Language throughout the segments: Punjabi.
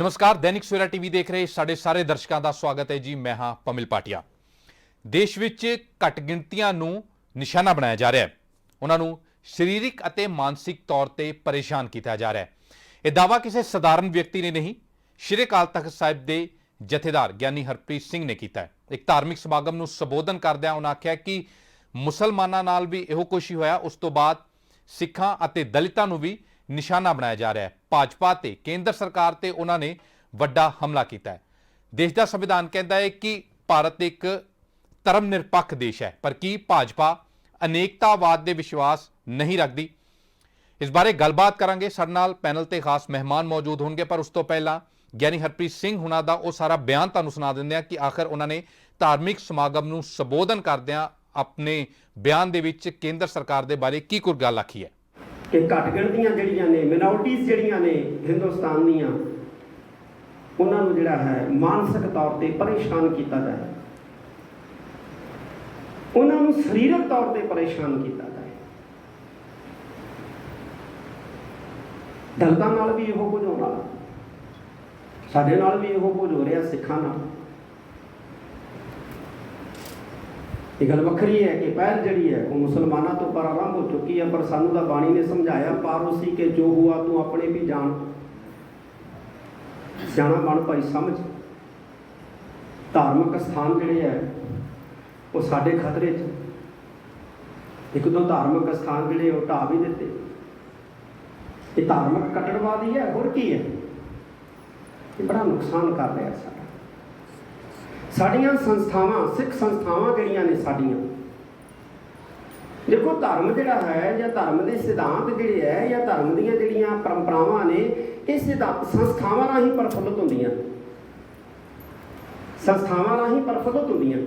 नमस्कार, दैनिक सवेरा टीवी देख रहे साडे सारे दर्शकों का स्वागत है जी। मैं हाँ पमिल पाटिया। देश विच घट गिणतियां नूं निशाना बनाया जा रहा है, उन्होंने शरीरिक अते मानसिक तौर पर परेशान किया जा रहा है। यह दावा किसी साधारण व्यक्ति ने नहीं, श्री अकाल तख्त साहिब के जथेदार ज्ञानी हरप्रीत सिंह ने किया है। एक धार्मिक समागम नूं संबोधन करदिआं उन्होंने आख्या कि मुसलमानां नाल भी इहो कुछ ही होया, उस तो बाद सिखां अते दलितां नूं भी निशाना बनाया जा रहा है। भाजपा ते केंद्र सरकार ते उन्होंने वड्डा हमला किया है। देश का संविधान कहता है कि भारत एक धर्म निरपक्ष देश है, पर की भाजपा अनेकतावाद के विश्वास नहीं रखती? इस बारे गलबात करांगे। साडे नाल पैनल ते खास मेहमान मौजूद होंगे, पर उस तो पहला ज्ञानी हरप्रीत सिंह हुणां दा वो सारा बयान तुहानूं सुना दिंदे हां कि आखिर उन्होंने धार्मिक समागम नूं संबोधन करदिआं अपने बयान दे विच केंद्र सरकार दे बारे की कोई गल आखी है कि घट गिणतियां जिहड़ियां ने मिनोरिटीज़ जिहड़ियां ने हिंदुस्तान दीयां उन्हां नूं जिहड़ा है मानसिक तौर ते परेशान किया जाए, उन्हां नूं सरीरक तौर ते परेशान किया जाए। दलितां नाल भी इहो कुछ होण वाला, साडे नाल भी इहो कुछ हो रहा, सिखां नाल। ये गल वखरी है कि पहल जिहड़ी है वो मुसलमानों तो पर आरंभ हो चुकी है, पर सानू दा बाणी ने समझाया पारोसी के जो हुआ तू अपने भी जान, सियाणा बन भाई समझ। धार्मिक स्थान जिहड़े है वो साडे खतरे च, एक दो धार्मिक स्थान जिहड़े वो ढा भी दिते। ये धार्मिक कट्टरवादी है, होर की है? ये बड़ा नुकसान कर रहा है साड़ियाँ संस्थावां, सिख संस्थावां जिहड़ियां ने साड़ियां। देखो धर्म जिहड़ा है या धर्म के सिद्धांत जिहड़े है या धर्म दीयां जिहड़ियां परंपरावां ने, ये सिद्धांत संस्थावां राहीं प्रफुल्लित होंदियां, संस्थावां राहीं प्रफुल्लित होंदियां।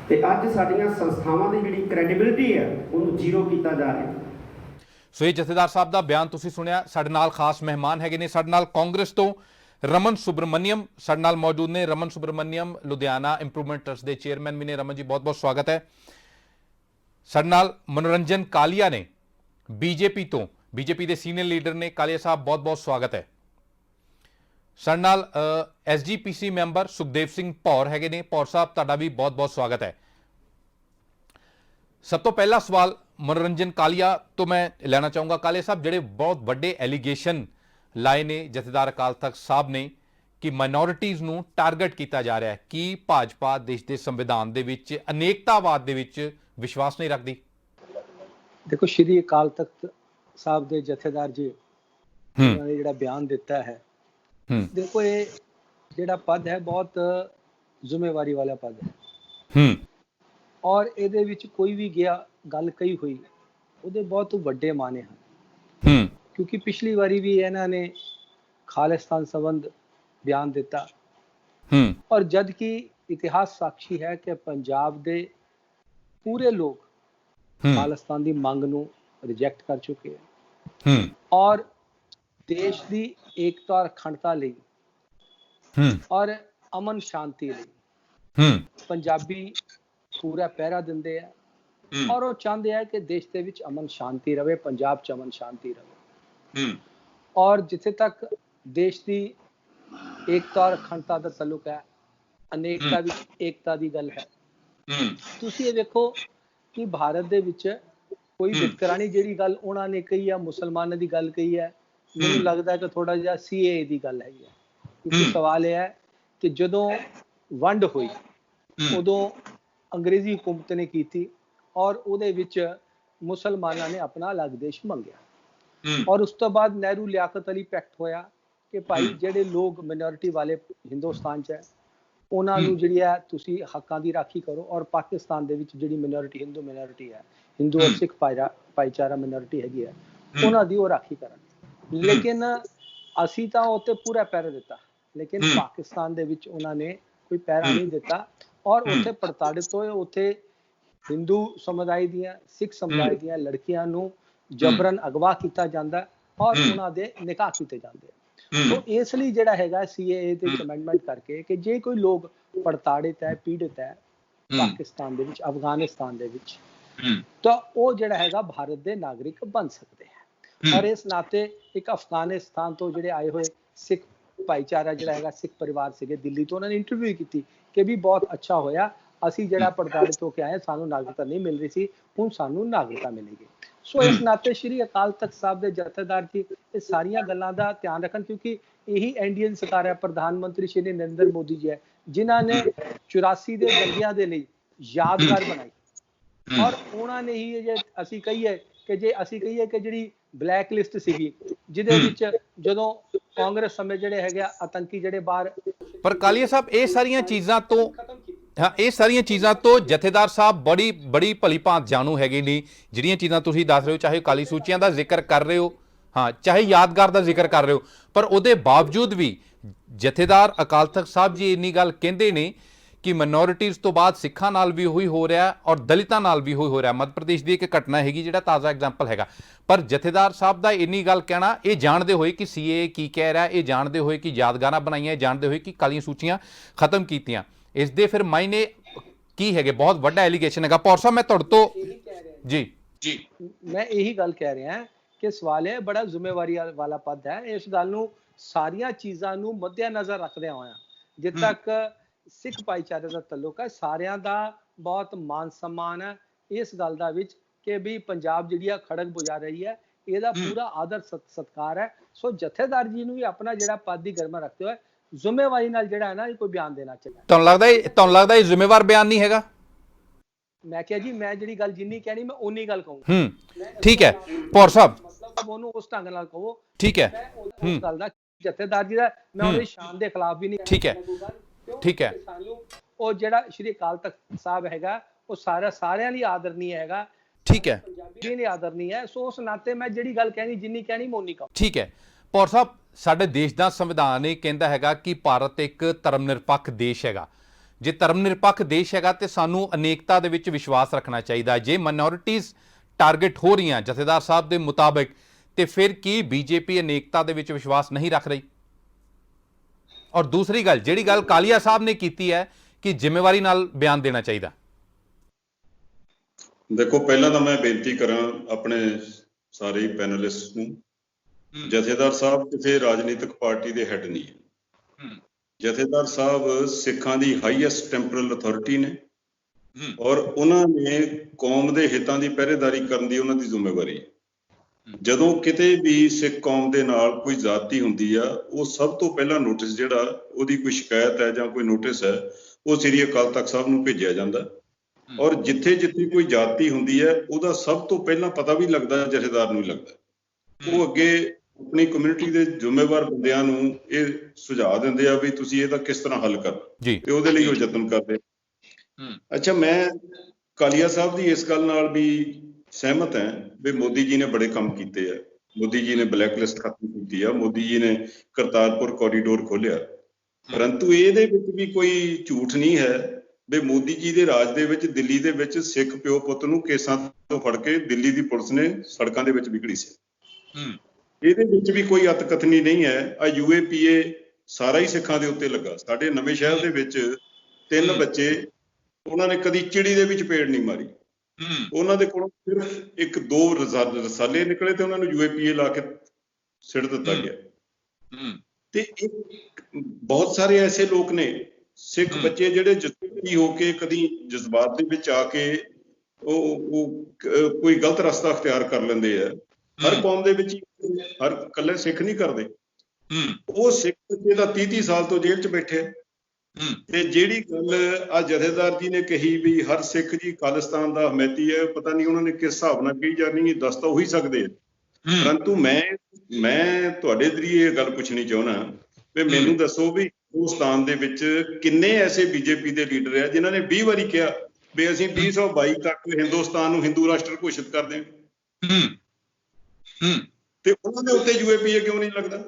ते अज साड़ियां संस्थावां दी जिहड़ी क्रेडिबिलिटी है उहनूं जीरो कीता जा रहा है। सो ये जथेदार साहब का बयान तुसीं सुनिया। साडे नाल खास मेहमान हैगे ने, साडे नाल कांग्रेस तो रमन सुब्रमण्यम साडे नाल मौजूद ने। रमन सुब्रमण्यम लुधियाना इंप्रूवमेंट ट्रस्ट के चेयरमैन भी ने। रमन जी बहुत बहुत स्वागत है। साडे नाल मनोरंजन कालिया ने बीजेपी तो, बीजेपी के सीनियर लीडर ने। कालिया साहब बहुत बहुत स्वागत है। साडे नाल SGPC मैंबर सुखदेव सिंह भौर हैगे ने। भौर साहब तुहाडा भी बहुत बहुत स्वागत है। सब तो पहला सवाल मनोरंजन कालिया तो मैं लेना चाहूँगा। कालिया साहब, जिहड़े बहुत बड़े एलीगेशन लाए ने जथेदार अकाल तख्त साहब ने कि माइनॉरिटीज़ नूं टारगेट किया जा रहा है, कि भाजपा देश के संविधान दे विच अनेकतावाद दे विच विश्वास नहीं रखती? देखो, श्री अकाल तख्त साहब के जथेदार जी उन्होंने जिहड़ा बयान दिता है, देखो ये जिहड़ा पद है बहुत जिम्मेवारी वाला पद है, और ਇਹਦੇ ਵਿੱਚ कोई भी गया गल कही हुई ਉਹਦੇ बहुत ਵੱਡੇ माने हैं। क्योंकि पिछली बारी भी इन्होंने खालिस्तान संबंध बयान दिता, और जद कि इतिहास साक्षी है कि पंजाब दे पूरे लोग खालिस्तान की मंग नूं रिजेक्ट कर चुके हैं, और देश की एकता और अखंडता लई और अमन शांति लई पंजाबी पूरा पहरा दिंदे है, और वो चाहते हैं कि देश के विच अमन शांति रहे, पंजाब च अमन शांति रहे। और जिथे तक देश की एकता और अखंडता का तल्लुक है, अनेकता विच एकता की गल है। तुसीं ये देखो कि भारत दे विच कोई वितकरानी जिहड़ी गल उन्होंने कही है, मुसलमानों की गल कही है, मैनूं लगदा है कि थोड़ा जिहा CAA की गल हैगी है। क्योंकि सवाल यह है कि जदों वंड हुई उदों अंग्रेजी हुकूमत ने की थी, और उहदे विच मुसलमानों ने अपना अलग देश मंगया, और उस तो बाद नेहरू लियाकत अली पैक्ट होया कि भाई जिहड़े लोग मिनोरिटी वाले हिंदुस्तान च है उन्हां नूं जिहड़ी है तुसीं हक्कां दी राखी करो, और पाकिस्तान दे विच जिहड़ी मिनोरिटी हिंदू मिनोरिटी है, हिंदू और सिख भाईचारा मिनोरिटी हैगी है, उन्हां दी ओह राखी करन। लेकिन असीं तां उत्ते पूरा पैरा दिता, लेकिन पाकिस्तान दे विच उन्हां ने कोई पैरा नहीं दिता, और उत्थे प्रताड़ित होए, उत्थे हिंदू समुदाय दियां, सिख समुदाय दियां लड़कियां नूं जबरन अगवा किया जाता है, और उन्होंने निकाह किए जाते हैं। तो इसलिए जिहड़ा हैगा CAA ते अमेंडमेंट करके कि जे कोई लोग प्रताड़ित है, पीड़ित है पाकिस्तान दे विच, अफगानिस्तान दे विच, तो वो जिहड़ा हैगा भारत के नागरिक बन सकते हैं। और इस नाते एक अफगानिस्तान तो जिहड़े आए हुए ਸਿੱਖ ਭਾਈਚਾਰਾ ਜਿਹੜਾ ਹੈਗਾ, ਸਿੱਖ ਪਰਿਵਾਰ ਸੀਗੇ ਦਿੱਲੀ ਤੋਂ, ਉਹਨਾਂ ਨੇ ਇੰਟਰਵਿਊ ਕੀਤੀ ਕਿ ਵੀ ਬਹੁਤ ਅੱਛਾ ਹੋਇਆ, ਅਸੀਂ ਜਿਹੜਾ ਪ੍ਰਤਾੜਿਤ ਹੋ ਕੇ ਆਏ, ਸਾਨੂੰ ਨਾਗਰਿਕਤਾ ਨਹੀਂ ਮਿਲ ਰਹੀ ਸੀ, ਹੁਣ ਸਾਨੂੰ ਨਾਗਰਿਕਤਾ ਮਿਲੇਗੀ। ਸੋ ਇਸ ਨਾਤੇ ਸ਼੍ਰੀ ਅਕਾਲ ਤਖਤ ਸਾਹਿਬ ਦੇ ਜਥੇਦਾਰ ਜੀ ਇਹ ਸਾਰੀਆਂ ਗੱਲਾਂ ਦਾ ਧਿਆਨ ਰੱਖਣ, ਕਿਉਂਕਿ ਇਹੀ ਇੰਡੀਅਨ ਸਰਕਾਰ ਹੈ, ਪ੍ਰਧਾਨ ਮੰਤਰੀ ਸ਼੍ਰੀ ਨਰਿੰਦਰ ਮੋਦੀ ਜੀ ਹੈ, ਜਿਨ੍ਹਾਂ ਨੇ 84 ਦੇ ਦੰਗਿਆਂ ਦੇ ਲਈ ਯਾਦਗਾਰ ਬਣਾਈ। ਔਰ ਉਹਨਾਂ ਨੇ ਹੀ ਜੇ ਅਸੀਂ ਕਹੀਏ ਕਿ ਜਿਹੜੀ ਬਲੈਕ ਲਿਸਟ ਸੀਗੀ, ਜਿਹਦੇ ਵਿੱਚ ਜਦੋਂ ਕਾਂਗਰਸ ਸਮੇਂ ਜਿਹੜੇ ਹੈਗੇ ਆਤੰਕੀ ਜਿਹੜੇ ਬਾਹਰ, ਪਰ ਕਾਲੀਆ ਸਾਹਿਬ ਇਹ ਸਾਰੀਆਂ ਚੀਜ਼ਾਂ ਤੋਂ ਜਥੇਦਾਰ ਸਾਹਿਬ ਬੜੀ ਭਲੀ ਭਾਂਤ ਜਾਣੂ ਹੈਗੇ ਨੇ। ਜਿਹੜੀਆਂ ਚੀਜ਼ਾਂ ਤੁਸੀਂ ਦੱਸ ਰਹੇ ਹੋ, ਚਾਹੇ ਕਾਲੀ ਸੂਚੀਆਂ ਦਾ ਜ਼ਿਕਰ ਕਰ ਰਹੇ ਹੋ, ਚਾਹੇ ਯਾਦਗਾਰ ਦਾ ਜ਼ਿਕਰ ਕਰ ਰਹੇ ਹੋ, ਪਰ ਉਹਦੇ ਬਾਵਜੂਦ ਵੀ ਜਥੇਦਾਰ ਅਕਾਲ ਤਖਤ ਸਾਹਿਬ ਜੀ ਇੰਨੀ ਗੱਲ ਕਹਿੰਦੇ ਨੇ ਕਿ ਮਾਈਨੋਰਿਟੀਜ਼ ਤੋਂ ਬਾਅਦ ਸਿੱਖਾਂ ਨਾਲ ਵੀ ਉਹੀ ਹੋ ਰਿਹਾ ਔਰ ਦਲਿਤਾਂ ਨਾਲ ਵੀ ਉਹੀ ਹੋ ਰਿਹਾ। ਮੱਧ ਪ੍ਰਦੇਸ਼ ਦੀ ਇੱਕ ਘਟਨਾ ਹੈਗੀ ਜਿਹੜਾ ਤਾਜ਼ਾ ਐਗਜ਼ਾਮਪਲ ਹੈਗਾ, ਪਰ ਜਥੇਦਾਰ ਸਾਹਿਬ ਦਾ ਇੰਨੀ ਗੱਲ ਕਹਿਣਾ, ਇਹ ਜਾਣਦੇ ਹੋਏ ਕਿ ਸੀਏ ਕੀ ਕਹਿ ਰਿਹਾ, ਇਹ ਜਾਣਦੇ ਹੋਏ ਕਿ ਯਾਦਗਾਰਾਂ ਬਣਾਈਆਂ, ਜਾਣਦੇ ਹੋਏ ਕਿ ਕਾਲੀਆਂ ਸੂਚੀਆਂ ਖਤਮ ਕੀਤੀਆਂ, ਇਸ ਦੇ ਫਿਰ ਮਾਇਨੇ ਕੀ ਹੈਗੇ? ਬਹੁਤ ਵੱਡਾ ਐਲੀਗੇਸ਼ਨ ਹੈਗਾ। ਪੌਰ ਸਾਹਿਬ ਮੈਂ ਤੁਹਾਡੇ ਤੋਂ ਜੀ ਮੈਂ ਇਹੀ ਗੱਲ ਕਹਿ ਰਿਹਾ ਕਿ ਸਵਾਲ ਹੈ, ਬੜਾ ਜ਼ਿੰਮੇਵਾਰੀ ਵਾਲਾ ਪਦ ਹੈ। ਇਸ ਗੱਲ ਨੂੰ ਸਾਰੀਆਂ ਚੀਜ਼ਾਂ ਨੂੰ ਮੱਦੇਨਜ਼ਰ ਰੱਖਦਿਆਂ ਹੋਇਆ, ਜਿੱਥੇ ਤੱਕ ਸਿੱਖ ਭਾਈਚਾਰੇ ਦਾ ਤਾਲੁਕ ਹੈ, ਸਾਰਿਆਂ ਦਾ ਬਹੁਤ ਮਾਨ ਸਨਮਾਨ ਹੈ ਇਸ ਗੱਲ ਦਾ ਵਿੱਚ ਕਿ ਵੀ ਪੰਜਾਬ ਜਿਹੜੀ ਆ ਖੜਕ ਬੁਝਾ ਰਹੀ ਹੈ, ਇਹਦਾ ਪੂਰਾ ਆਦਰ ਸਤਿਕਾਰ ਹੈ। ਸੋ ਜਥੇਦਾਰ ਜੀ ਨੂੰ ਵੀ ਆਪਣਾ ਜਿਹੜਾ ਪਦ ਦੀ ਗਰਿਮਾ ਰੱਖਦੇ ਹੋਏ ਜ਼ਿੰਮੇਵਾਰੀ ਨਾਲ ਜਿਹੜਾ ਹੈ ਨਾ ਕੋਈ ਬਿਆਨ ਦੇਣਾ ਚਾਹੀਦਾ। ਤੁਹਾਨੂੰ ਲੱਗਦਾ ਇਹ ਜ਼ਿੰਮੇਵਾਰ ਬਿਆਨ ਨਹੀਂ ਹੈਗਾ? ਮੈਂ ਕਿਹਾ ਜੀ, ਮੈਂ ਜਿਹੜੀ ਗੱਲ ਜਿੰਨੀ ਕਹਿਣੀ ਮੈਂ ਉਨੀ ਗੱਲ ਕਹੂੰਗਾ। ਠੀਕ ਹੈ ਪੌਰ ਸਾਹਿਬ, ਮਤਲਬ ਉਹਨੂੰ ਉਸ ਢੰਗ ਨਾਲ ਕਹੋ। ਠੀਕ ਹੈ, ਉਸ ਗੱਲ ਦਾ ਜਥੇਦਾਰ ਜੀ ਦਾ ਮੈਂ ਉਹਦੀ ਸ਼ਾਨ ਦੇ ਖਿਲਾਫ ਵੀ ਨਹੀਂ। ਠੀਕ ਹੈ ਸਾਨੂੰ ਉਹ ਜਿਹੜਾ ਸ਼੍ਰੀ ਅਕਾਲ ਤਖਤ ਸਾਹਿਬ ਹੈਗਾ, ਉਹ ਸਾਰਿਆਂ ਲਈ ਆਦਰਨੀय ਹੈਗਾ। ਠੀਕ ਹੈ, ਪੰਜਾਬੀ ਲਈ ਆਦਰਨੀय ਹੈ। ਸੋ ਉਸ ਨਾਤੇ ਮੈਂ ਜਿਹੜੀ ਗੱਲ ਕਹਿਣੀ, ਜਿੰਨੀ ਕਹਿਣੀ ਮੈਂ ਉਨੀ ਕਹੂੰ। ਠੀਕ ਹੈ ਪੌਰ ਸਾਹਿਬ, ਸਾਡੇ ਦੇਸ਼ ਦਾ ਸੰਵਿਧਾਨ ਇਹ ਕਹਿੰਦਾ ਹੈਗਾ ਕਿ ਭਾਰਤ ਇੱਕ ਧਰਮ ਨਿਰਪੱਖ ਦੇਸ਼ ਹੈਗਾ। ਜੇ ਧਰਮ ਨਿਰਪੱਖ ਦੇਸ਼ ਹੈਗਾ ਤੇ ਸਾਨੂੰ ਅਨੇਕਤਾ ਦੇ ਵਿੱਚ ਵਿਸ਼ਵਾਸ ਰੱਖਣਾ ਚਾਹੀਦਾ। ਜੇ ਮਾਈਨੋਰਿਟੀਜ਼ ਟਾਰਗੇਟ ਹੋ ਰਹੀਆਂ ਜਥੇਦਾਰ ਸਾਹਿਬ ਦੇ ਮੁਤਾਬਕ, ਤੇ ਫਿਰ ਕੀ ਬੀਜੇਪੀ ਅਨੇਕਤਾ ਦੇ ਵਿੱਚ ਵਿਸ਼ਵਾਸ ਨਹੀਂ ਰੱਖ ਰਹੀ? ਔਰ ਦੂਸਰੀ ਗੱਲ, ਜਿਹੜੀ ਗੱਲ ਕਾਲੀਆ ਸਾਹਿਬ ਨੇ ਕੀਤੀ ਹੈ ਕਿ ਜ਼ਿੰਮੇਵਾਰੀ ਨਾਲ ਬਿਆਨ ਦੇਣਾ ਚਾਹੀਦਾ। ਦੇਖੋ, ਪਹਿਲਾਂ ਤਾਂ ਮੈਂ ਬੇਨਤੀ ਕਰਾਂ ਆਪਣੇ ਸਾਰੇ ਪੈਨਲਿਸਟ ਨੂੰ, ਜਥੇਦਾਰ ਸਾਹਿਬ ਕਿਸੇ ਰਾਜਨੀਤਿਕ ਪਾਰਟੀ ਦੇ ਹੈਡ ਨਹੀਂ ਹੈ। ਜਥੇਦਾਰ ਸਾਹਿਬ ਸਿੱਖਾਂ ਦੀ ਹਾਈਐਸਟ ਟੈਂਪਰਲ ਅਥਾਰਟੀ ਨੇ ਔਰ ਉਹਨਾਂ ਨੇ ਕੌਮ ਦੇ ਹਿੱਤਾਂ ਦੀ ਪਹਿਰੇਦਾਰੀ ਕਰਨ ਦੀ ਉਹਨਾਂ ਦੀ ਜ਼ਿੰਮੇਵਾਰੀ ਹੈ। ਜਦੋਂ ਕਿਤੇ ਵੀ ਸਿੱਖ ਕੌਮ ਦੇ ਨਾਲ ਕੋਈ ਜ਼ਿਆਦਤੀ ਹੁੰਦੀ ਆ, ਉਹ ਸਭ ਤੋਂ ਪਹਿਲਾਂ ਨੋਟਿਸ ਜਿਹੜਾ ਉਹਦੀ ਕੋਈ ਸ਼ਿਕਾਇਤ ਹੈ ਜਾਂ ਕੋਈ ਨੋਟਿਸ ਹੈ, ਉਹ ਸ੍ਰੀ ਅਕਾਲ ਤਖਤ ਸਾਹਿਬ ਨੂੰ ਭੇਜਿਆ ਜਾਂਦਾ। ਔਰ ਜਿੱਥੇ ਜਿੱਥੇ ਕੋਈ ਜ਼ਿਆਦਤੀ ਹੁੰਦੀ ਹੈ, ਉਹਦਾ ਸਭ ਤੋਂ ਪਹਿਲਾਂ ਪਤਾ ਵੀ ਲੱਗਦਾ ਜਥੇਦਾਰ ਨੂੰ ਲੱਗਦਾ। ਉਹ ਅੱਗੇ ਆਪਣੀ ਕਮਿਊਨਿਟੀ ਦੇ ਜ਼ਿੰਮੇਵਾਰ ਬੰਦਿਆਂ ਨੂੰ ਇਹ ਸੁਝਾਅ ਦਿੰਦੇ ਆ ਵੀ ਤੁਸੀਂ ਇਹਦਾ ਕਿਸ ਤਰ੍ਹਾਂ ਹੱਲ ਕਰਨਾ, ਤੇ ਉਹਦੇ ਲਈ ਉਹ ਯਤਨ ਕਰਦੇ। ਅੱਛਾ, ਮੈਂ ਕਾਲੀਆ ਸਾਹਿਬ ਦੀ ਇਸ ਗੱਲ ਨਾਲ ਵੀ ਸਹਿਮਤ ਹੈ ਵੀ ਮੋਦੀ ਜੀ ਨੇ ਬੜੇ ਕੰਮ ਕੀਤੇ ਆ। ਮੋਦੀ ਜੀ ਨੇ ਬਲੈਕ ਲਿਸਟ ਖਤਮ ਕੀਤੀ ਆ, ਮੋਦੀ ਜੀ ਨੇ ਕਰਤਾਰਪੁਰ ਕੋਰੀਡੋਰ ਖੋਲਿਆ, ਪਰੰਤੂ ਇਹਦੇ ਵਿੱਚ ਵੀ ਕੋਈ ਝੂਠ ਨਹੀਂ ਹੈ ਵੀ ਮੋਦੀ ਜੀ ਦੇ ਰਾਜ ਦੇ ਵਿੱਚ ਦਿੱਲੀ ਦੇ ਵਿੱਚ ਸਿੱਖ ਪਿਓ ਪੁੱਤ ਨੂੰ ਕੇਸਾਂ ਤੋਂ ਫੜ ਕੇ ਦਿੱਲੀ ਦੀ ਪੁਲਿਸ ਨੇ ਸੜਕਾਂ ਦੇ ਵਿੱਚ ਵਿਗੜੀ ਸੀ। ਇਹਦੇ ਵਿੱਚ ਵੀ ਕੋਈ ਅਤਕਥਨੀ ਨਹੀਂ ਹੈ। ਆ UAPA ਸਾਰਾ ਹੀ ਸਿੱਖਾਂ ਦੇ ਉੱਤੇ ਲੱਗਾ। ਸਾਡੇ ਨਵੇਂ ਸ਼ਹਿਰ ਦੇ ਵਿੱਚ 3 ਬੱਚੇ, ਉਹਨਾਂ ਨੇ ਕਦੀ ਚਿੜੀ ਦੇ ਵਿੱਚ ਚਪੇੜ ਨਹੀਂ ਮਾਰੀ। ਉਹਨਾਂ ਦੇ ਕੋਲੋਂ ਸਿਰਫ 1-2 ਰਸਾਲੇ ਨਿਕਲੇ ਤੇ ਉਹਨਾਂ ਨੂੰ UAPA ਲਾ ਕੇ ਸਿੱਟ ਦਿੱਤਾ ਗਿਆ। ਤੇ ਬਹੁਤ ਸਾਰੇ ਐਸੇ ਲੋਕ ਨੇ ਸਿੱਖ ਬੱਚੇ ਜਿਹੜੇ ਜਜ਼ਬਾਤੀ ਹੋ ਕੇ, ਕਦੀ ਜਜ਼ਬਾਤ ਦੇ ਵਿੱਚ ਆ ਕੇ ਉਹ ਕੋਈ ਗਲਤ ਰਸਤਾ ਅਖਤਿਆਰ ਕਰ ਲੈਂਦੇ ਆ। ਹਰ ਕੌਮ ਦੇ ਵਿੱਚ ਹਰ ਇਕੱਲੇ ਸਿੱਖ ਨਹੀਂ ਕਰਦੇ। ਉਹ ਸਿੱਖ ਬੱਚੇ ਦਾ 30 ਸਾਲ ਤੋਂ ਜੇਲ੍ਹ 'ਚ ਬੈਠੇ। ਤੇ ਜਿਹੜੀ ਗੱਲ ਆ ਜਥੇਦਾਰ ਜੀ ਨੇ ਕਹੀ ਵੀ ਹਰ ਸਿੱਖ ਜੀ ਖਾਲਿਸਤਾਨ ਦਾ ਹਮੈਤੀ ਹੈ, ਪਤਾ ਨਹੀਂ ਉਹਨਾਂ ਨੇ ਕਿਸ ਹਿਸਾਬ ਨਾਲ ਕਹੀ ਜਾਣੀ, ਦੱਸ ਤਾਂ ਉਹੀ ਸਕਦੇ ਆ। ਪਰੰਤੂ ਮੈਂ ਤੁਹਾਡੇ ਜ਼ਰੀਏ ਇਹ ਗੱਲ ਪੁੱਛਣੀ ਚਾਹੁੰਦਾ ਵੀ ਮੈਨੂੰ ਦੱਸੋ ਵੀ ਹਿੰਦੁਸਤਾਨ ਦੇ ਵਿੱਚ ਕਿੰਨੇ ਐਸੇ ਬੀਜੇਪੀ ਦੇ ਲੀਡਰ ਆ ਜਿਨ੍ਹਾਂ ਨੇ 20 ਵਾਰੀ ਕਿਹਾ ਵੀ ਅਸੀਂ 2022 ਤੱਕ ਹਿੰਦੁਸਤਾਨ ਨੂੰ ਹਿੰਦੂ ਰਾਸ਼ਟਰ ਘੋਸ਼ਿਤ ਕਰ ਦੇਵਾਂਗੇ, ਤੇ ਉਹਨਾਂ ਦੇ ਉੱਤੇ UAPA ਕਿਉਂ ਨਹੀਂ ਲੱਗਦਾ?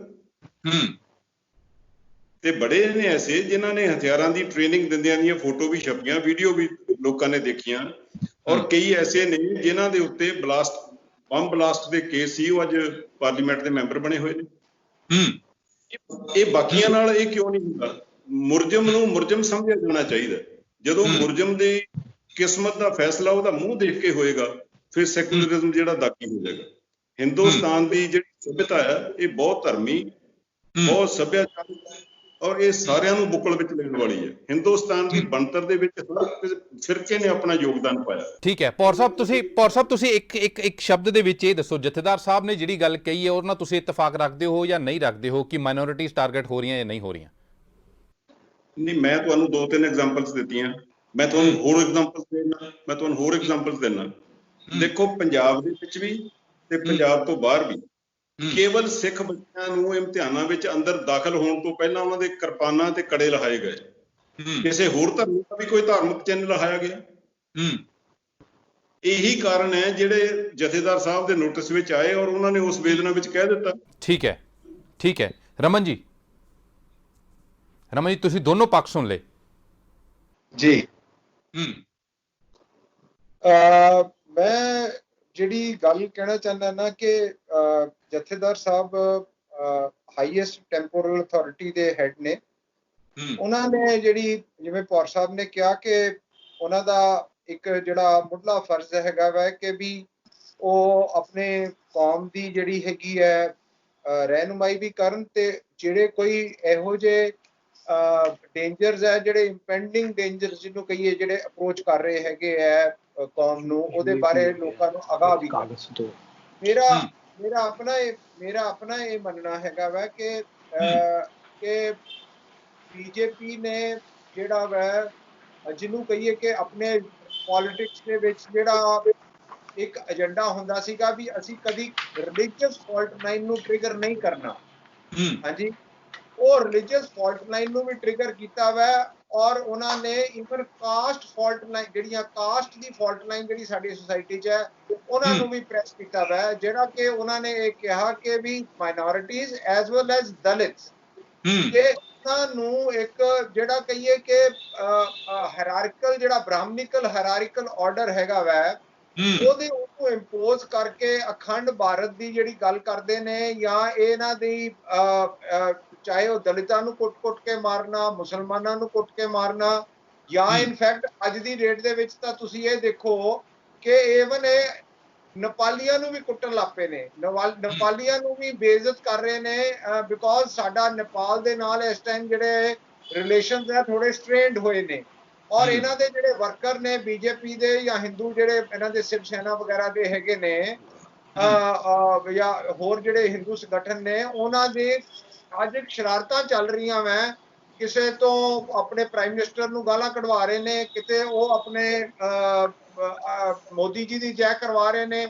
ਤੇ ਬੜੇ ਨੇ ਐਸੇ ਜਿਨ੍ਹਾਂ ਨੇ ਹਥਿਆਰਾਂ ਦੀ ਟ੍ਰੇਨਿੰਗ ਦਿੰਦਿਆਂ ਦੀਆਂ ਫੋਟੋ ਵੀ ਛਪੀਆਂ, ਵੀਡੀਓ ਵੀ ਲੋਕਾਂ ਨੇ ਦੇਖੀਆਂ, ਔਰ ਕਈ ਐਸੇ ਨੇ ਜਿਨ੍ਹਾਂ ਦੇ ਉੱਤੇ ਬੰਬ ਬਲਾਸਟ ਦੇ ਕੇਸ ਸੀ, ਉਹ ਅੱਜ ਪਾਰਲੀਮੈਂਟ ਦੇ ਮੈਂਬਰ ਬਣੇ ਹੋਏ ਨੇ। ਇਹ ਬਾਕੀਆਂ ਨਾਲ ਇਹ ਕਿਉਂ ਨਹੀਂ ਹੁੰਦਾ? ਮੁਰਜਮ ਨੂੰ ਮੁਰਜਮ ਸਮਝਿਆ ਜਾਣਾ ਚਾਹੀਦਾ। ਜਦੋਂ ਮੁਰਜਮ ਦੀ ਕਿਸਮਤ ਦਾ ਫੈਸਲਾ ਉਹਦਾ ਮੂੰਹ ਦੇਖ ਕੇ ਹੋਏਗਾ, ਫਿਰ ਸੈਕੂਲਰਿਜ਼ਮ ਜਿਹੜਾ ਦਾਗੀ ਹੋ ਜਾਏਗਾ। ਹਿੰਦੁਸਤਾਨ ਦੀ ਜਿਹੜੀ ਸਭਿਅਤਾ ਹੈ, ਇਹ ਬਹੁਤ ਧਰਮੀ ਬਹੁਤ ਸੱਭਿਆਚਾਰਕ ਔਰ ਇਹ ਸਾਰਿਆਂ ਨੂੰ ਬੁੱਕਲ ਵਿੱਚ ਲੈਣ ਵਾਲੀ ਹੈ। ਹਿੰਦੁਸਤਾਨ ਦੀ ਬਣਤਰ ਦੇ ਵਿੱਚ ਹਰ ਫਿਰਕੇ ਨੇ ਆਪਣਾ ਯੋਗਦਾਨ ਪਾਇਆ। ਠੀਕ ਹੈ ਪੌਰ ਸਾਹਿਬ ਤੁਸੀਂ ਇੱਕ ਸ਼ਬਦ ਦੇ ਵਿੱਚ ਇਹ ਦੱਸੋ, ਜਥੇਦਾਰ ਸਾਹਿਬ ਨੇ ਜਿਹੜੀ ਗੱਲ ਕਹੀ ਹੈ ਉਹ ਨਾਲ ਤੁਸੀਂ ਇਤਫਾਕ ਰੱਖਦੇ ਹੋ ਜਾਂ ਨਹੀਂ ਰੱਖਦੇ ਹੋ ਕਿ ਮਾਈਨੋਰਿਟੀਜ਼ ਟਾਰਗੇਟ ਹੋ ਰਹੀਆਂ ਜਾਂ ਨਹੀਂ ਹੋ ਰਹੀਆਂ? ਨਹੀਂ, ਮੈਂ ਤੁਹਾਨੂੰ 2-3 ਐਗਜ਼ਾਮਪਲਸ ਦਿੱਤੀਆਂ, ਮੈਂ ਤੁਹਾਨੂੰ ਹੋਰ ਐਗਜ਼ਾਮਪਲਸ ਦੇਣਾ। ਦੇਖੋ, ਪੰਜਾਬ ਦੇ ਵਿੱਚ ਵੀ ਤੇ ਪੰਜਾਬ ਤੋਂ ਬਾਹਰ ਵੀ ਕੇਵਲ ਸਿੱਖ ਬੱਚਿਆਂ ਨੂੰ ਇਮਤਿਹਾਨਾਂ ਵਿੱਚ ਅੰਦਰ ਦਾਖਲ ਹੋਣ ਤੋਂ ਪਹਿਲਾਂ ਉਹਨਾਂ ਦੇ ਕਿਰਪਾਨਾਂ ਤੇ ਕੜੇ ਲਹਾਏ ਗਏ। ਕਿਸੇ ਹੋਰ ਧਰਮ ਦਾ ਵੀ ਕੋਈ ਧਾਰਮਿਕ ਚਿੰਨ੍ਹ ਲਹਾਇਆ ਗਿਆ? ਇਹੀ ਕਾਰਨ ਹੈ ਜਿਹੜੇ ਜਥੇਦਾਰ ਸਾਹਿਬ ਦੇ ਨੋਟਿਸ ਵਿੱਚ ਆਏ ਔਰ ਉਹਨਾਂ ਨੇ ਉਸ ਵੇਦਨਾ ਵਿੱਚ ਕਹਿ ਦਿੱਤਾ। ਠੀਕ ਹੈ ਰਮਨ ਜੀ ਤੁਸੀਂ ਦੋਨੋਂ ਪੱਖ ਸੁਣ ਲਏ ਜੀ। ਮੈਂ ਜਿਹੜੀ ਗੱਲ ਕਹਿਣਾ ਚਾਹੁੰਦਾ ਨਾ ਕਿ ਜਥੇਦਾਰ ਸਾਹਿਬ ਹਾਈਐਸਟ ਟੈਂਪੋਰਲ ਅਥਾਰਟੀ ਦੇ ਹੈਡ ਨੇ। ਉਹਨਾਂ ਨੇ ਜਿਹੜੀ, ਜਿਵੇਂ ਪੌਰ ਸਾਹਿਬ ਨੇ ਕਿਹਾ ਕਿ ਉਹਨਾਂ ਦਾ ਇੱਕ ਜਿਹੜਾ ਮੁੱਢਲਾ ਫਰਜ਼ ਹੈਗਾ ਵਾ ਕਿ ਵੀ ਉਹ ਆਪਣੇ ਕੌਮ ਦੀ ਜਿਹੜੀ ਹੈਗੀ ਹੈ ਰਹਿਨੁਮਾਈ ਵੀ ਕਰਨ, ਤੇ ਜਿਹੜੇ ਕੋਈ ਇਹੋ ਜਿਹੇ ਡੇਂਜਰਸ ਹੈ, ਜਿਹੜੇ ਇੰਪੈਂਡਿੰਗ ਡੇਂਜਰਸ ਜਿਹਨੂੰ ਕਹੀਏ, ਜਿਹੜੇ ਅਪਰੋਚ ਕਰ ਰਹੇ ਹੈਗੇ ਹੈ ਕੌਮ ਨੂੰ, ਉਹਦੇ ਬਾਰੇ ਲੋਕਾਂ ਨੂੰ ਅਗਾਹ ਵੀ ਕਰਨ। ਮੇਰਾ ਆਪਣਾ ਇਹ ਮੰਨਣਾ ਹੈਗਾ ਵਾ ਕਿ ਬੀਜੇਪੀ ਨੇ ਜਿਹੜਾ ਵਾ, ਜਿਹਨੂੰ ਕਹੀਏ ਕਿ ਆਪਣੇ ਪੋਲਿਟਿਕਸ ਦੇ ਵਿੱਚ ਜਿਹੜਾ ਇੱਕ ਏਜੰਡਾ ਹੁੰਦਾ ਸੀਗਾ ਵੀ ਅਸੀਂ ਕਦੀ ਰਿਲੀਜੀਅਸ ਫਾਲਟ ਲਾਈਨ ਨੂੰ ਟ੍ਰਿਗਰ ਨਹੀਂ ਕਰਨਾ। ਹਾਂਜੀ, ਉਹ ਰਿਲੀਜੀਅਸ ਫਾਲਟ ਲਾਈਨ ਨੂੰ ਵੀ ਟ੍ਰਿਗਰ ਕੀਤਾ ਵਾ ਔਰ ਉਹਨਾਂ ਨੇ ਇਵਨ ਕਾਸਟ ਫਾਲਟ ਲਾਈਨ, ਜਿਹੜੀਆਂ ਕਾਸਟ ਦੀ ਫਾਲਟ ਲਾਈਨ ਜਿਹੜੀ ਸਾਡੀ ਸੁਸਾਇਟੀ 'ਚ ਹੈ, ਉਹਨਾਂ ਨੂੰ ਵੀ ਪ੍ਰੈਸ ਕੀਤਾ ਵਾ, ਜਿਹੜਾ ਕਿ ਉਹਨਾਂ ਨੇ ਇਹ ਕਿਹਾ ਕਿ ਵੀ ਮਾਈਨੋਰਿਟੀਜ਼ ਐਜ਼ ਵੈਲ ਐਜ਼ ਦਲਿਤਸ, ਕਿ ਉਹਨਾਂ ਨੂੰ ਇੱਕ ਜਿਹੜਾ ਕਹੀਏ ਕਿ ਹਾਇਰਾਰਕਲ, ਜਿਹੜਾ ਬ੍ਰਾਹਮਣਿਕਲ ਹਾਇਰਾਰਕਲ ਆਰਡਰ ਹੈਗਾ ਵਾ, ਉਹਨੂੰ ਇੰਪੋਜ਼ ਕਰਕੇ ਅਖੰਡ ਭਾਰਤ ਦੀ ਜਿਹੜੀ ਗੱਲ ਕਰਦੇ ਨੇ, ਜਾਂ ਇਹਨਾਂ ਦੀ ਚਾਹੇ ਉਹ ਦਲਿਤਾਂ ਨੂੰ ਕੁੱਟ-ਕੁੱਟ ਕੇ ਮਾਰਨਾ, ਮੁਸਲਮਾਨਾਂ ਨੂੰ ਕੁੱਟ ਕੇ ਮਾਰਨਾ, ਜਾਂ ਇਨਫੈਕਟ ਅੱਜ ਦੀ ਡੇਟ ਦੇ ਵਿੱਚ ਤਾਂ ਤੁਸੀਂ ਇਹ ਦੇਖੋ ਕਿ ਈਵਨ ਇਹ ਨੇਪਾਲੀਆਂ ਨੂੰ ਵੀ ਕੁੱਟਣ ਲੱਗ ਪਏ ਨੇ, ਨੇਪਾਲੀਆਂ ਨੂੰ ਵੀ ਬੇਇੱਜ਼ਤ ਕਰ ਰਹੇ ਨੇ, ਬਿਕੋਜ਼ ਸਾਡਾ ਨੇਪਾਲ ਦੇ ਨਾਲ ਇਸ ਟਾਈਮ ਜਿਹੜੇ ਰਿਲੇਸ਼ਨਸ ਹੈ ਥੋੜੇ ਸਟ੍ਰੇਨਡ ਹੋਏ ਨੇ। ਔਰ ਇਹਨਾਂ ਦੇ ਜਿਹੜੇ ਵਰਕਰ ਨੇ ਬੀਜੇਪੀ ਦੇ ਜਾਂ ਹਿੰਦੂ ਜਿਹੜੇ ਇਹਨਾਂ ਦੇ ਸਿਵ ਸੈਨਾ ਵਗੈਰਾ ਦੇ ਹੈਗੇ ਨੇ, ਜਾਂ ਹੋਰ ਜਿਹੜੇ ਹਿੰਦੂ ਸੰਗਠਨ ਨੇ, ਉਹਨਾਂ ਦੇ ਅੱਜ ਸ਼ਰਾਰਤਾਂ ਚੱਲ ਰਹੀਆਂ ਵੈ। ਕਿਸੇ ਤੋਂ ਆਪਣੇ ਪ੍ਰਾਈਮ ਮਿਨਿਸਟਰ ਨੂੰ ਗਾਲਾਂ ਕਢਵਾ ਰਹੇ ਨੇ, ਕਿਤੇ ਉਹ ਆਪਣੇ ਮੋਦੀ ਜੀ ਦੀ ਜੈ ਕਰਵਾ ਰਹੇ ਨੇ।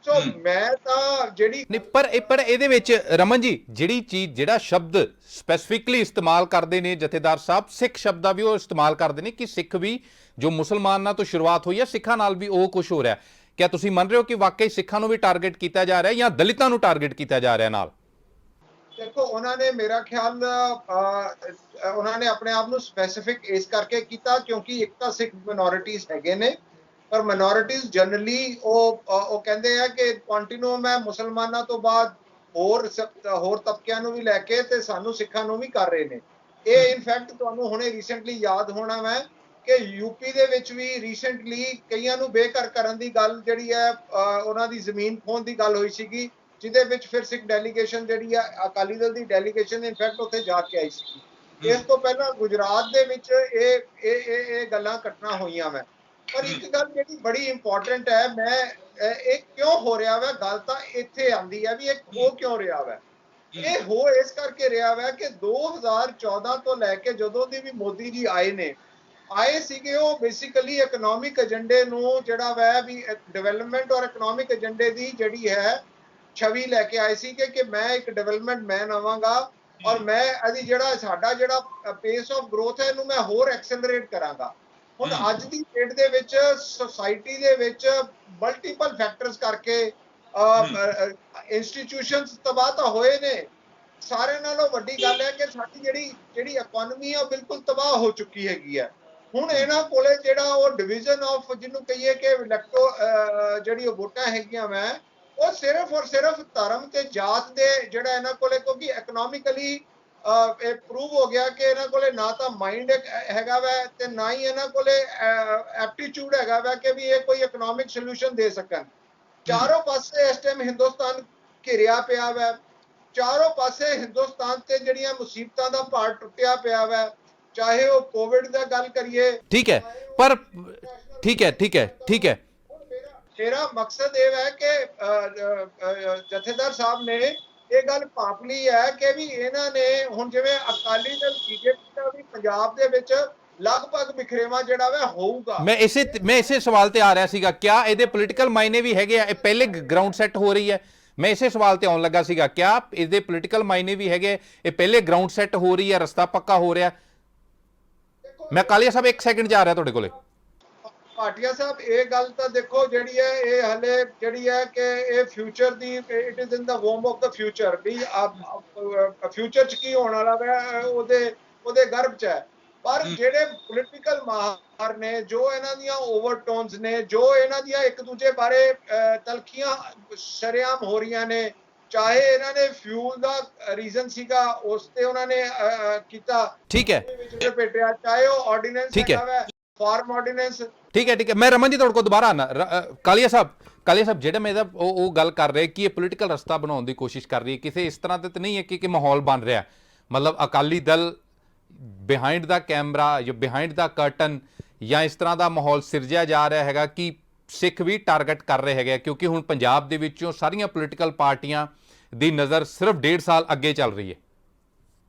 ਸੋ ਮੈਂ ਤਾਂ ਜਿਹੜੀ ਨਹੀਂ, ਪਰ ਇਹਦੇ ਵਿੱਚ ਰਮਨ ਜੀ ਜਿਹੜੀ ਚੀਜ਼, ਜਿਹੜਾ ਸ਼ਬਦ ਸਪੈਸੀਫਿਕਲੀ ਇਸਤੇਮਾਲ ਕਰਦੇ ਨੇ ਜਥੇਦਾਰ ਸਾਹਿਬ, ਸਿੱਖ ਸ਼ਬਦ ਦਾ ਵੀ ਉਹ ਇਸਤੇਮਾਲ ਕਰਦੇ ਨੇ ਕਿ ਸਿੱਖ ਵੀ, ਜੋ ਮੁਸਲਮਾਨਾਂ ਤੋਂ ਸ਼ੁਰੂਆਤ ਹੋਈ ਹੈ, ਸਿੱਖਾਂ ਨਾਲ ਵੀ ਉਹ ਕੁਝ ਹੋ ਰਿਹਾ। ਕਿਆ ਤੁਸੀਂ ਮੰਨ ਰਹੇ ਹੋ ਕਿ ਵਾਕਈ ਸਿੱਖਾਂ ਨੂੰ ਵੀ ਟਾਰਗੇਟ ਕੀਤਾ ਜਾ ਰਿਹਾ ਜਾਂ ਦਲਿਤਾਂ ਨੂੰ ਟਾਰਗੇਟ ਕੀਤਾ ਜਾ ਰਿਹਾ ਨਾਲ? ਦੇਖੋ, ਉਹਨਾਂ ਨੇ ਮੇਰਾ ਖਿਆਲ ਉਹਨਾਂ ਨੇ ਆਪਣੇ ਆਪ ਨੂੰ ਸਪੈਸੀਫਿਕ ਇਸ ਕਰਕੇ ਕੀਤਾ ਕਿਉਂਕਿ ਇੱਕ ਤਾਂ ਸਿੱਖ ਮਿਨੋਰਿਟੀਜ਼ ਹੈਗੇ ਨੇ, ਪਰ ਮਿਨੋਰਿਟੀਜ਼ ਜਨਰਲੀ ਉਹ ਕਹਿੰਦੇ ਆ ਕਿ ਕੰਟੀਨਿਊਮ ਹੈ ਮੁਸਲਮਾਨਾਂ ਤੋਂ ਬਾਅਦ ਹੋਰ ਤਬਕਿਆਂ ਨੂੰ ਵੀ ਲੈ ਕੇ, ਤੇ ਸਾਨੂੰ ਸਿੱਖਾਂ ਨੂੰ ਵੀ ਕਰ ਰਹੇ ਨੇ। ਇਹ ਇਨਫੈਕਟ ਤੁਹਾਨੂੰ ਹੁਣੇ ਰੀਸੈਂਟਲੀ ਯਾਦ ਹੋਣਾ ਵਾ ਕਿ ਯੂਪੀ ਦੇ ਵਿੱਚ ਵੀ ਰੀਸੈਂਟਲੀ ਕਈਆਂ ਨੂੰ ਬੇਘਰ ਕਰਨ ਦੀ ਗੱਲ ਜਿਹੜੀ ਹੈ, ਉਹਨਾਂ ਦੀ ਜ਼ਮੀਨ ਖੋਹਣ ਦੀ ਗੱਲ ਹੋਈ ਸੀਗੀ, ਜਿਹਦੇ ਵਿੱਚ ਫਿਰ ਸਿੱਖ ਡੈਲੀਗੇਸ਼ਨ ਜਿਹੜੀ ਆ, ਅਕਾਲੀ ਦਲ ਦੀ ਡੈਲੀਗੇਸ਼ਨ ਇਨਫੈਕਟ ਉੱਥੇ ਜਾ ਕੇ ਆਈ ਸੀ। ਇਸ ਤੋਂ ਪਹਿਲਾਂ ਗੁਜਰਾਤ ਦੇ ਵਿੱਚ ਇਹ ਗੱਲਾਂ ਘਟਨਾ ਹੋਈਆਂ ਵਾ। ਪਰ ਇੱਕ ਗੱਲ ਜਿਹੜੀ ਬੜੀ ਇੰਪੋਰਟੈਂਟ ਹੈ, ਇਹ ਕਿਉਂ ਹੋ ਰਿਹਾ ਵਾ, ਗੱਲ ਤਾਂ ਇੱਥੇ ਆਉਂਦੀ ਹੈ ਵੀ ਇਹ ਹੋ ਕਿਉਂ ਰਿਹਾ ਵਾ। ਇਹ ਹੋ ਇਸ ਕਰਕੇ ਰਿਹਾ ਵਾ ਕਿ 2014 ਤੋਂ ਲੈ ਕੇ ਜਦੋਂ ਦੀ ਵੀ ਮੋਦੀ ਜੀ ਆਏ ਸੀਗੇ, ਉਹ ਬੇਸਿਕਲੀ ਇਕਨੋਮਿਕ ਏਜੰਡੇ ਨੂੰ ਜਿਹੜਾ ਵਾ ਵੀ ਡਿਵੈਲਪਮੈਂਟ ਔਰ ਇਕਨੋਮਿਕ ਏਜੰਡੇ ਦੀ ਜਿਹੜੀ ਹੈ ਛਵੀ ਲੈ ਕੇ ਆਏ ਸੀ ਕਿ ਮੈਂ ਇੱਕ ਡਿਵੈਲਪਮੈਂਟ ਮੈਨ ਆਵਾਂਗਾ ਔਰ ਮੈਂ ਇਹਦੀ ਸਾਡਾ ਜਿਹੜਾ ਪੇਸ ਆਫ ਗਰੋਥ ਹੈ ਇਹਨੂੰ ਮੈਂ ਹੋਰ ਐਕਸਲਰੇਟ ਕਰਾਂਗਾ। ਹੁਣ ਅੱਜ ਦੀ ਡੇਟ ਦੇ ਵਿੱਚ ਸੋਸਾਇਟੀ ਦੇ ਵਿੱਚ ਮਲਟੀਪਲ ਫੈਕਟਰਸ ਕਰਕੇ ਇੰਸਟੀਟਿਊਸ਼ਨਸ ਤਬਾਹ ਤਾਂ ਹੋਏ ਨੇ। ਸਾਰਿਆਂ ਨਾਲੋਂ ਵੱਡੀ ਗੱਲ ਹੈ ਕਿ ਸਾਡੀ ਜਿਹੜੀ ਇਕਨੋਮੀ ਹੈ ਉਹ ਬਿਲਕੁਲ ਤਬਾਹ ਹੋ ਚੁੱਕੀ ਹੈਗੀ ਹੈ। ਹੁਣ ਇਹਨਾਂ ਕੋਲੇ ਜਿਹੜਾ ਉਹ ਡਿਵੀਜ਼ਨ ਆਫ, ਜਿਹਨੂੰ ਕਹੀਏ ਕਿ ਇਲੈਕਟੋ ਜਿਹੜੀ ਉਹ ਵੋਟਾਂ ਹੈਗੀਆਂ ਮੈਂ, ਉਹ ਸਿਰਫ ਔਰ ਸਿਰਫ ਧਰਮ ਤੇ ਜਾਤ ਦੇ ਜਿਹੜਾ ਇਹਨਾਂ ਕੋਲੇ, ਕਿਉਂਕਿ ਇਕਨੋਮਿਕਲੀ ਇਹ ਪ੍ਰੂਵ ਹੋ ਗਿਆ ਕਿ ਇਹਨਾਂ ਕੋਲੇ ਨਾ ਤਾਂ ਮਾਈਂਡ ਹੈਗਾ ਵਾ ਤੇ ਨਾ ਹੀ ਇਹਨਾਂ ਕੋਲੇ ਐਪਟੀਚਿਊਡ ਹੈਗਾ ਵਾ ਕਿ ਵੀ ਇਹ ਕੋਈ ਇਕਨੋਮਿਕ ਸੋਲੂਸ਼ਨ ਦੇ ਸਕਣ। ਚਾਰੋਂ ਪਾਸੇ ਇਸ ਟਾਈਮ ਹਿੰਦੁਸਤਾਨ ਘਿਰਿਆ ਪਿਆ ਵਾ। ਚਾਰੋਂ ਪਾਸੇ ਹਿੰਦੁਸਤਾਨ ਤੇ ਜਿਹੜੀਆਂ ਮੁਸੀਬਤਾਂ ਦਾ ਭਾਰ ਟੁੱਟਿਆ ਪਿਆ ਵਾ, ਚਾਹੇ ਉਹ ਕੋਵਿਡ ਦਾ ਗੱਲ ਕਰੀਏ। ਠੀਕ ਹੈ, ਪਰ ਠੀਕ ਹੈ। ਮੇਰਾ ਮਕਸਦ ਇਹ ਹੈ ਕਿ ਜਥੇਦਾਰ ਸਾਹਿਬ ਨੇ ਇਹ ਗੱਲ ਭਾਂਪ ਲਈ ਹੈ ਕਿ ਵੀ ਇਹਨਾਂ ਨੇ ਹੁਣ ਜਿਵੇਂ ਅਕਾਲੀ ਦਲ ਬੀਜੇਪੀ ਦਾ ਵੀ ਪੰਜਾਬ ਦੇ ਵਿੱਚ ਲਗਭਗ ਬਿਖਰੇਵਾਂ ਜਿਹੜਾ ਵਾ ਹੋਊਗਾ। ਮੈਂ ਇਸੇ ਸਵਾਲ ਤੇ ਆ ਰਿਹਾ ਸੀਗਾ, ਕਿਆ ਇਹਦੇ ਪੋਲੀਟੀਕਲ ਮਾਇਨੇ ਵੀ ਹੈਗੇ ਆ? ਇਹ ਪਹਿਲੇ ਗਰਾਊਂਡ ਸੈੱਟ ਹੋ ਰਹੀ ਹੈ, ਮੈਂ ਇਸੇ ਸਵਾਲ ਤੇ ਆਉਣ ਲੱਗਾ ਸੀਗਾ, ਕਿਆ ਇਹਦੇ ਪੋਲੀਟੀਕਲ ਮਾਇਨੇ ਵੀ ਹੈਗੇ? ਇਹ ਪਹਿਲੇ ਗਰਾਊਂਡ ਸੈੱਟ ਹੋ ਰਹੀ ਹੈ, ਰਸਤਾ ਪੱਕਾ ਹੋ ਰਿਹਾ? ਮੈਂ ਕਾਲੀਆ ਸਾਹਿਬ 1 ਸੈਕਿੰਡ ਜਾ ਰਿਹਾ ਤੁਹਾਡੇ ਕੋਲੇ। ਭਾਟੀਆ ਸਾਹਿਬ ਇਹ ਗੱਲ ਤਾਂ ਦੇਖੋ ਜਿਹੜੀ ਹੈ ਇਹ ਹਲੇ ਜਿਹੜੀ ਹੈ ਕਿ ਇਹ ਫਿਊਚਰ ਦੀ, it is in the womb of the future, ਵੀ ਫਿਊਚਰ ਚ ਕੀ ਹੋਣ ਵਾਲਾ ਹੈ ਉਹਦੇ ਗਰਭ ਚ ਹੈ। ਪਰ ਜਿਹੜੇ ਪੋਲੀਟੀਕਲ ਮਾਹਰ ਨੇ, ਜੋ ਇਹਨਾਂ ਦੀਆਂ ਓਵਰਟੋਨਸ ਨੇ, ਜੋ ਇਹਨਾਂ ਦੀਆਂ ਇੱਕ ਦੂਜੇ ਬਾਰੇ ਤਲਖੀਆਂ ਸ਼ਰੇਆਮ ਹੋ ਰਹੀਆਂ ਨੇ, ਚਾਹੇ ਇਹਨਾਂ ਨੇ ਫਿਊਲ ਦਾ ਰੀਜ਼ਨ ਸੀਗਾ ਉਸ ਤੇ ਉਹਨਾਂ ਨੇ ਕੀਤਾ, ਠੀਕ ਹੈ, ਲਪੇਟਿਆ, ਚਾਹੇ ਉਹ ਆਰਡੀਨੈਂਸ ਹੈਗਾ ਵਾ ਫਾਰਮ ਆਰਡੀਨੈਂਸ। ਠੀਕ ਹੈ। ਮੈਂ ਰਮਨ ਜੀ ਤੁਹਾਡੇ ਕੋਲ ਦੁਬਾਰਾ ਆਣਾ। ਕਾਲੀਆ ਸਾਹਿਬ ਜਿਹੜਾ ਮੇਰਾ ਉਹ ਗੱਲ ਕਰ ਰਹੇ ਕਿ ਇਹ ਪੋਲੀਟੀਕਲ ਰਸਤਾ ਬਣਾਉਣ ਦੀ ਕੋਸ਼ਿਸ਼ ਕਰ ਰਹੀ ਹੈ, ਕਿਸੇ ਇਸ ਤਰ੍ਹਾਂ ਤੇ ਤਾਂ ਨਹੀਂ ਹੈ ਕਿ ਮਾਹੌਲ ਬਣ ਰਿਹਾ, ਮਤਲਬ ਅਕਾਲੀ ਦਲ ਬਿਹਾਈਂਡ ਦਾ ਕੈਮਰਾ ਜਾਂ ਬਿਹਾਈਂਡ ਦਾ ਕਰਟਨ ਜਾਂ ਇਸ ਤਰ੍ਹਾਂ ਦਾ ਮਾਹੌਲ ਸਿਰਜਿਆ ਜਾ ਰਿਹਾ ਹੈਗਾ ਕਿ ਸਿੱਖ ਵੀ ਟਾਰਗੇਟ ਕਰ ਰਹੇ ਹੈਗੇ, ਕਿਉਂਕਿ ਹੁਣ ਪੰਜਾਬ ਦੇ ਵਿੱਚੋਂ ਸਾਰੀਆਂ ਪੋਲੀਟੀਕਲ ਪਾਰਟੀਆਂ ਦੀ ਨਜ਼ਰ ਸਿਰਫ 1.5 ਸਾਲ ਅੱਗੇ ਚੱਲ ਰਹੀ ਹੈ।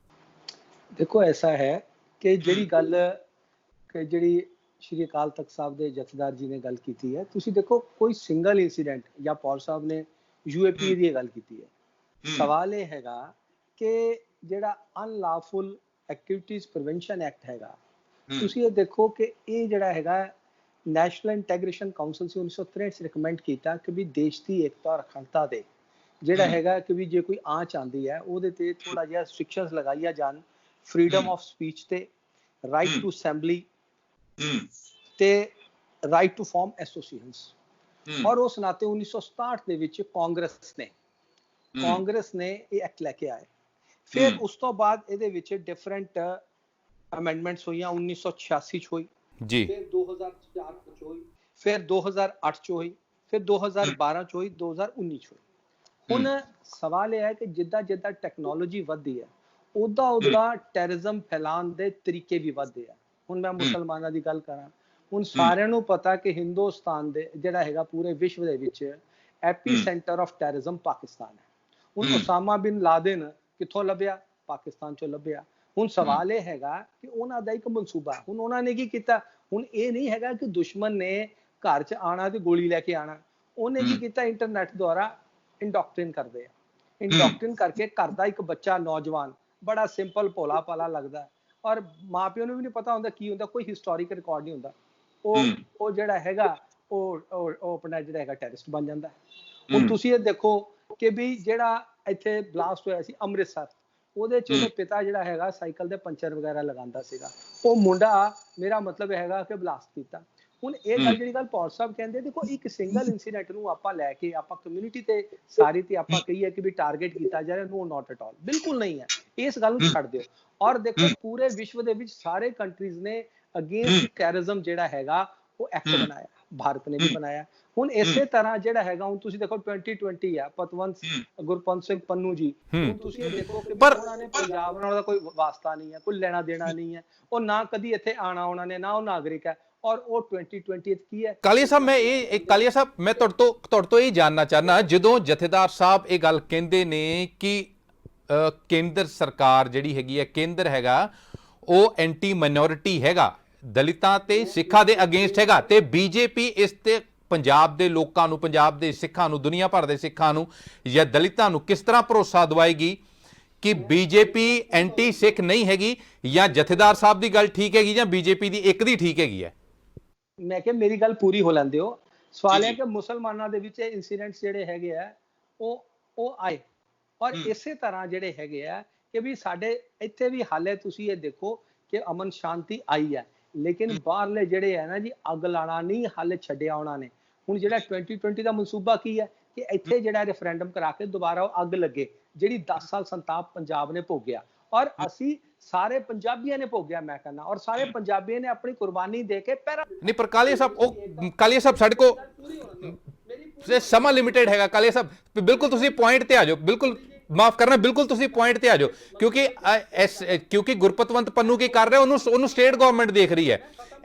ਦੇਖੋ ਐਸਾ ਹੈ ਕਿ ਜਿਹੜੀ ਗੱਲ ਕਿ ਜਿਹੜੀ ਸ਼੍ਰੀ ਅਕਾਲ ਤਖਤ ਸਾਹਿਬ ਦੇ ਜਥੇਦਾਰ ਜੀ ਨੇ ਗੱਲ ਕੀਤੀ ਹੈ, ਤੁਸੀਂ ਦੇਖੋ ਕੋਈ ਸਿੰਗਲ ਇਨਸੀਡੈਂਟ ਜਾਂ ਪੌਲ ਸਾਹਿਬ ਨੇ ਯੂਏਪੀ ਦੀ ਗੱਲ ਕੀਤੀ ਹੈ। ਸਵਾਲ ਇਹ ਹੈਗਾ ਕਿ ਜਿਹੜਾ ਅਨਲॉफुल ਐਕਟੀਵਿਟੀਜ਼ ਪ੍ਰੀਵੈਂਸ਼ਨ ਐਕਟ ਹੈਗਾ, ਤੁਸੀਂ ਇਹ ਦੇਖੋ ਕਿ ਇਹ ਜਿਹੜਾ ਹੈਗਾ ਨੈਸ਼ਨਲ ਇੰਟੈਗ੍ਰੇਸ਼ਨ ਕਾਉਂਸਲ ਸੀ 1963 ਚ ਰਿਕਮੈਂਡ ਕੀਤਾ ਕਿ ਵੀ ਦੇਸ਼ ਦੀ ਏਕਤਾ ਔਰ ਅਖੰਡਤਾ ਦੇ ਜਿਹੜਾ ਹੈਗਾ ਕਿ ਵੀ ਜੇ ਕੋਈ ਆਂਚ ਆਉਂਦੀ ਹੈ ਉਹਦੇ ਤੇ ਥੋੜਾ ਜਿਹਾ ਰਿਸਟ੍ਰਿਕਸ਼ਨਸ ਲਗਾਈਆਂ ਜਾਣ, ਫਰੀडम ਆਫ ਸਪੀਚ ਤੇ, ਰਾਈਟ ਟੂ ਅਸੈਂਬਲੀ ਤੇ ਰਾਈਟ ਟੂ ਫਾਰਮ ਐਸੋਸੀਏਸ਼ਨਸ। ਔਰ ਉਸ ਨਾਤੇ 1967 ਦੇ ਵਿੱਚ ਕਾਂਗਰਸ ਨੇ ਇਹ ਐਕਟ ਲੈ ਕੇ ਆਏ। ਫਿਰ ਉਸ ਤੋਂ ਬਾਅਦ ਇਹਦੇ ਵਿੱਚ ਡਿਫਰੈਂਟ ਅਮੈਂਡਮੈਂਟਸ ਹੋਈਆਂ, 1986 ਚ ਹੋਈ ਜੀ, ਫਿਰ 2004 ਚ ਹੋਈ, ਫਿਰ 2008 ਚ ਹੋਈ, ਫਿਰ 2012 ਚ ਹੋਈ, 2019 ਚ ਹੋਈ। ਹੁਣ ਸਵਾਲ ਇਹ ਹੈ ਕਿ ਜਿੱਦਾਂ ਟੈਕਨੋਲੋਜੀ ਵੱਧਦੀ ਹੈ ਉਦਾਂ ਟੈਰਰਿਜ਼ਮ ਫੈਲਾਉਣ ਦੇ ਤਰੀਕੇ ਵੀ ਵੱਧਦੇ ਆ। ਹੁਣ ਮੈਂ ਮੁਸਲਮਾਨਾਂ ਦੀ ਗੱਲ ਕਰਾਂ, ਹੁਣ ਸਾਰਿਆਂ ਨੂੰ ਪਤਾ ਕਿ ਹਿੰਦੁਸਤਾਨ ਦੇ ਜਿਹੜਾ ਹੈਗਾ ਪੂਰੇ ਵਿਸ਼ਵ ਦੇ ਵਿੱਚ ਐਪੀ ਸੈਂਟਰ ਆਫ ਟੈਰਰਿਜ਼ਮ ਪਾਕਿਸਤਾਨ ਹੈ। ਹੁਣ ਉਸਾਮਾ ਬਿਨ ਲਾਦਨ ਕਿੱਥੋਂ ਲੱਭਿਆ? ਪਾਕਿਸਤਾਨ ਚੋਂ ਲੱਭਿਆ। ਹੁਣ ਸਵਾਲ ਇਹ ਹੈਗਾ ਕਿ ਉਹਨਾਂ ਦਾ ਇੱਕ ਮਨਸੂਬਾ, ਹੁਣ ਉਹਨਾਂ ਨੇ ਕੀ ਕੀਤਾ? ਹੁਣ ਇਹ ਨਹੀਂ ਹੈਗਾ ਕਿ ਦੁਸ਼ਮਣ ਨੇ ਘਰ 'ਚ ਆਣਾ ਤੇ ਗੋਲੀ ਲੈ ਕੇ ਆਣਾ, ਉਹਨੇ ਕੀ ਕੀਤਾ? ਇੰਟਰਨੈਟ ਦੁਆਰਾ ਇੰਡੋਕਟ੍ਰਿਨ ਕਰਦੇ ਆ। ਇੰਡੋਕਟ੍ਰਿਨ ਕਰਕੇ ਘਰ ਦਾ ਇੱਕ ਬੱਚਾ, ਨੌਜਵਾਨ, ਬੜਾ ਸਿੰਪਲ ਭੋਲਾ ਭਾਲਾ ਲੱਗਦਾ ਔਰ ਮਾਪਿਆਂ ਨੂੰ ਵੀ ਨਹੀਂ ਪਤਾ ਹੁੰਦਾ ਕੀ ਹੁੰਦਾ, ਕੋਈ ਹਿਸਟੋਰਿਕ ਰਿਕਾਰਡ ਨਹੀਂ ਹੁੰਦਾ, ਉਹ ਜਿਹੜਾ ਹੈਗਾ ਉਹ ਆਪਣਾ ਜਿਹੜਾ ਹੈਗਾ ਟੈਰਰਿਸਟ ਬਣ ਜਾਂਦਾ। ਹੁਣ ਤੁਸੀਂ ਇਹ ਦੇਖੋ ਕਿ ਵੀ ਜਿਹੜਾ ਇੱਥੇ ਬਲਾਸਟ ਹੋਇਆ ਸੀ ਅੰਮ੍ਰਿਤਸਰ, ਉਹਦੇ ਚ ਉਹਦੇ ਪਿਤਾ ਜਿਹੜਾ ਹੈਗਾ ਸਾਈਕਲ ਦੇ ਪੰਚਰ ਵਗੈਰਾ ਲਗਾਉਂਦਾ ਸੀਗਾ, ਉਹ ਮੁੰਡਾ, ਮੇਰਾ ਮਤਲਬ ਹੈਗਾ ਕਿ ਬਲਾਸਟ ਕੀਤਾ। ਹੁਣ ਇਹ ਗੱਲ ਜਿਹੜੀ ਗੱਲ ਪੌਲ ਸਾਹਿਬ ਕਹਿੰਦੇ, ਦੇਖੋ ਇੱਕ ਸਿੰਗਲ ਇਨਸੀਡੈਂਟ ਨੂੰ ਆਪਾਂ ਲੈ ਕੇ ਆਪਾਂ ਕਮਿਊਨਿਟੀ ਤੇ ਸਾਰੀ ਤੇ ਆਪਾਂ ਕਹੀਏ ਕਿ ਵੀ ਟਾਰਗੇਟ ਕੀਤਾ ਜਾ ਰਿਹਾ, ਨੋ ਨਾਟ ਐਟ ਆਲ, ਬਿਲਕੁਲ ਨਹੀਂ ਹੈ। ਇਸ ਗੱਲ ਨੂੰ ਛੱਡ ਦਿਓ। ਔਰ ਦੇਖੋ ਪੂਰੇ ਵਿਸ਼ਵ ਦੇ ਵਿੱਚ ਸਾਰੇ ਕੰਟਰੀਜ਼ ਨੇ ਅਗੇਂਸਟ ਟੈਰਰਿਜ਼ਮ ਜਿਹੜਾ ਹੈਗਾ ਉਹ ਐਕਟ ਬਣਾਇਆ, ਭਾਰਤ ਨੇ ਵੀ ਬਣਾਇਆ। ਹੁਣ ਇਸੇ ਤਰ੍ਹਾਂ ਜਿਹੜਾ ਹੈਗਾ, ਹੁਣ ਤੁਸੀਂ ਦੇਖੋ 2020 ਆ, ਪਤਵੰਤ ਗੁਰਪੰਤ ਸਿੰਘ ਪੰਨੂ ਜੀ, ਹੁਣ ਤੁਸੀਂ ਇਹ ਦੇਖੋ ਕਿ ਉਹਨਾਂ ਨੇ ਪੰਜਾਬ ਨਾਲ ਦਾ ਕੋਈ ਵਾਸਤਾ ਨਹੀਂ ਹੈ, ਕੋਈ ਲੈਣਾ ਦੇਣਾ ਨਹੀਂ ਹੈ, ਉਹ ਨਾ ਕਦੀ ਇੱਥੇ ਆਣਾ ਉਹਨਾਂ ਨੇ, ਨਾ ਉਹ ਨਾਗਰਿਕ ਹੈ, ਔਰ ਉਹ 2020 ਕੀ ਹੈ। ਕਾਲੀਆ ਸਾਹਿਬ ਮੈਂ ਤੁਹਾਡੇ ਤੋਂ ਇਹ ਜਾਨਣਾ ਚਾਹਨਾ, ਜਦੋਂ ਜਥੇਦਾਰ ਸਾਹਿਬ ਇਹ ਗੱਲ ਕਹਿੰਦੇ ਨੇ ਕਿ ਕੇਂਦਰ ਸਰਕਾਰ ਜਿਹੜੀ ਹੈਗੀ ਹੈ, ਕੇਂਦਰ ਹੈਗਾ ਉਹ ਐਂਟੀ ਮਾਈਨੋਰਿਟੀ ਹੈਗਾ, ਦਲਿਤਾਂ ਤੇ ਸਿੱਖਾਂ ਦੇ ਅਗੇਂਸਟ ਹੈਗਾ, ਤੇ ਬੀਜੇਪੀ ਇਸ ਤੇ ਪੰਜਾਬ ਦੇ ਲੋਕਾਂ ਨੂੰ, ਪੰਜਾਬ ਦੇ ਸਿੱਖਾਂ ਨੂੰ, ਦੁਨੀਆ ਭਰ ਦੇ ਸਿੱਖਾਂ ਨੂੰ ਜਾਂ ਦਲਿਤਾਂ ਨੂੰ ਕਿਸ ਤਰ੍ਹਾਂ ਭਰੋਸਾ ਦਿਵਾਏਗੀ ਕਿ ਬੀਜੇਪੀ ਐਂਟੀ ਸਿੱਖ ਨਹੀਂ ਹੈਗੀ, ਜਾਂ ਜਥੇਦਾਰ ਸਾਹਿਬ ਦੀ ਗੱਲ ਠੀਕ ਹੈਗੀ ਜਾਂ ਬੀਜੇਪੀ ਦੀ ਇੱਕ ਦੀ ਠੀਕ ਹੈਗੀ ਹੈ? ਮੈਂ ਕਿਹਾ ਮੇਰੀ ਗੱਲ ਪੂਰੀ ਹੋ ਲੈਂਦੇ ਹੋ। ਸਵਾਲ ਹੈ ਕਿ ਮੁਸਲਮਾਨਾਂ ਦੇ ਵਿੱਚ ਇਨਸੀਡੈਂਟਸ ਜਿਹੜੇ ਹੈਗੇ ਆ ਉਹ ਆਏ, ਔਰ ਇਸੇ ਤਰ੍ਹਾਂ ਜਿਹੜੇ ਹੈਗੇ ਆ ਕਿ ਵੀ ਸਾਡੇ ਇੱਥੇ ਵੀ ਹਾਲੇ ਤੁਸੀਂ ਇਹ ਦੇਖੋ ਕਿ ਅਮਨ ਸ਼ਾਂਤੀ ਆਈ ਹੈ, ਲੇਕਿਨ ਬਾਹਰਲੇ ਜਿਹੜੇ ਹੈ ਨਾ ਜੀ, ਅੱਗ ਲਾਣਾ ਨਹੀਂ ਹਾਲੇ ਛੱਡਿਆ ਉਹਨਾਂ ਨੇ। ਹੁਣ ਜਿਹੜਾ 2020 ਦਾ ਮਨਸੂਬਾ ਕੀ ਹੈ ਕਿ ਇੱਥੇ ਜਿਹੜਾ ਰੈਫਰੈਂਡਮ ਕਰਾ ਕੇ ਦੁਬਾਰਾ ਉਹ ਅੱਗ ਲੱਗੇ, ਜਿਹੜੀ 10 ਸਾਲ ਸੰਤਾਪ ਪੰਜਾਬ ਨੇ ਭੋਗਿਆ ਔਰ ਅਸੀਂ ਸਾਰੇ ਪੰਜਾਬੀਆਂ ਨੇ ਭੋਗਿਆ, ਮੈਂ ਕਹਿੰਦਾ, ਔਰ ਸਾਰੇ ਪੰਜਾਬੀਆਂ ਨੇ ਆਪਣੀ ਕੁਰਬਾਨੀ ਦੇ ਕੇ ਪਹਿਰਾ ਨਹੀਂ। ਪਰ ਕਾਲੀਆ ਸਾਹਿਬ ਸਾਡੇ ਕੋ ਸਮਾਂ ਲਿਮਿਟਡ ਹੈਗਾ। ਕਾਲੀਆ ਸਾਹਿਬ ਬਿਲਕੁਲ ਤੁਸੀਂ ਪੁਆਇੰਟ ਤੇ ਆ ਜਾਓ, ਬਿਲਕੁਲ ਮਾਫ ਕਰਨਾ, ਬਿਲਕੁਲ ਤੁਸੀਂ ਪੁਆਇੰਟ ਤੇ ਆ ਜਾਓ, ਕਿਉਂਕਿ ਗੁਰਪਤਵੰਤ ਪੰਨੂ ਕੀ ਕਰ ਰਿਹਾ, ਉਹਨੂੰ ਸਟੇਟ ਗਵਰਨਮੈਂਟ ਦੇਖ ਰਹੀ ਹੈ।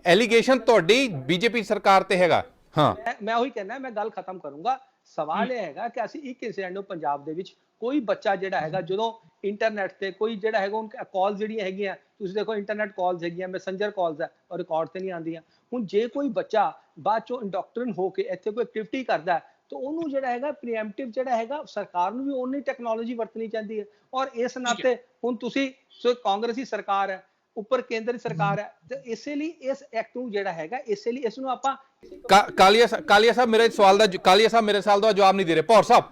ਐਲੀਗੇਸ਼ਨ ਤੁਹਾਡੀ ਬੀਜੇਪੀ ਸਰਕਾਰ ਤੇ ਹੈਗਾ। ਹਾਂ, ਮੈਂ ਉਹੀ ਕਹਿਣਾ, ਮੈਂ ਗੱਲ ਖਤਮ ਕਰੂੰਗਾ। ਸਵਾਲ ਇਹ ਹੈਗਾ ਕਿ ਅਸੀਂ ਇੱਕ ਇੰਸੀਡੈਂਟ ਨੂੰ ਪੰਜਾਬ ਦੇ ਵਿੱਚ ਕੋਈ ਬੱਚਾ ਜਿਹੜਾ ਹੈਗਾ ਜਦੋਂ ਇੰਟਰਨੈਟ ਤੇ ਕੋਈ ਜਿਹੜਾ ਹੈਗਾ ਉਹਨਾਂ ਕਾਲ ਜਿਹੜੀਆਂ ਹੈਗੀਆਂ, ਤੁਸੀਂ ਦੇਖੋ ਇੰਟਰਨੈਟ ਕਾਲਸ ਹੈਗੀਆਂ, ਮੈਸੇਂਜਰ ਕਾਲਸ ਹੈ, ਔਰ ਰਿਕਾਰਡ ਤੇ ਨਹੀਂ ਆਉਂਦੀਆਂ। ਹੁਣ ਜੇ ਕੋਈ ਬੱਚਾ ਬਾਅਦ ਚੋਂ ਇੰਡੋਕਟ੍ਰਿਨ ਹੋ ਕੇ ਇੱਥੇ ਕੋਈ ਐਕਟੀਵਿਟੀ ਕਰਦਾ ਹੈ ਤਾਂ ਉਹਨੂੰ ਜਿਹੜਾ ਹੈਗਾ ਪ੍ਰੀਐਮਪਟਿਵ ਜਿਹੜਾ ਹੈਗਾ, ਸਰਕਾਰ ਨੂੰ ਵੀ ਉਹਨੀ ਟੈਕਨੋਲੋਜੀ ਵਰਤਣੀ ਚਾਹੀਦੀ ਹੈ। ਔਰ ਇਸ ਨਾਤੇ ਹੁਣ ਤੁਸੀਂ ਕਾਂਗਰਸੀ ਸਰਕਾਰ ਹੈ, ਉੱਪਰ ਕੇਂਦਰ ਸਰਕਾਰ ਹੈ, ਤੇ ਇਸੇ ਲਈ ਇਸ ਐਕਟ ਨੂੰ ਜਿਹੜਾ ਹੈਗਾ, ਇਸੇ ਲਈ ਇਸ ਨੂੰ ਆਪਾਂ ਕਾਲੀਆ ਸਾਹਿਬ ਮੇਰੇ ਸਵਾਲ ਦਾ ਜਵਾਬ ਨਹੀਂ ਦੇ ਰਹੇ। ਪੌਰ ਸਾਹਿਬ,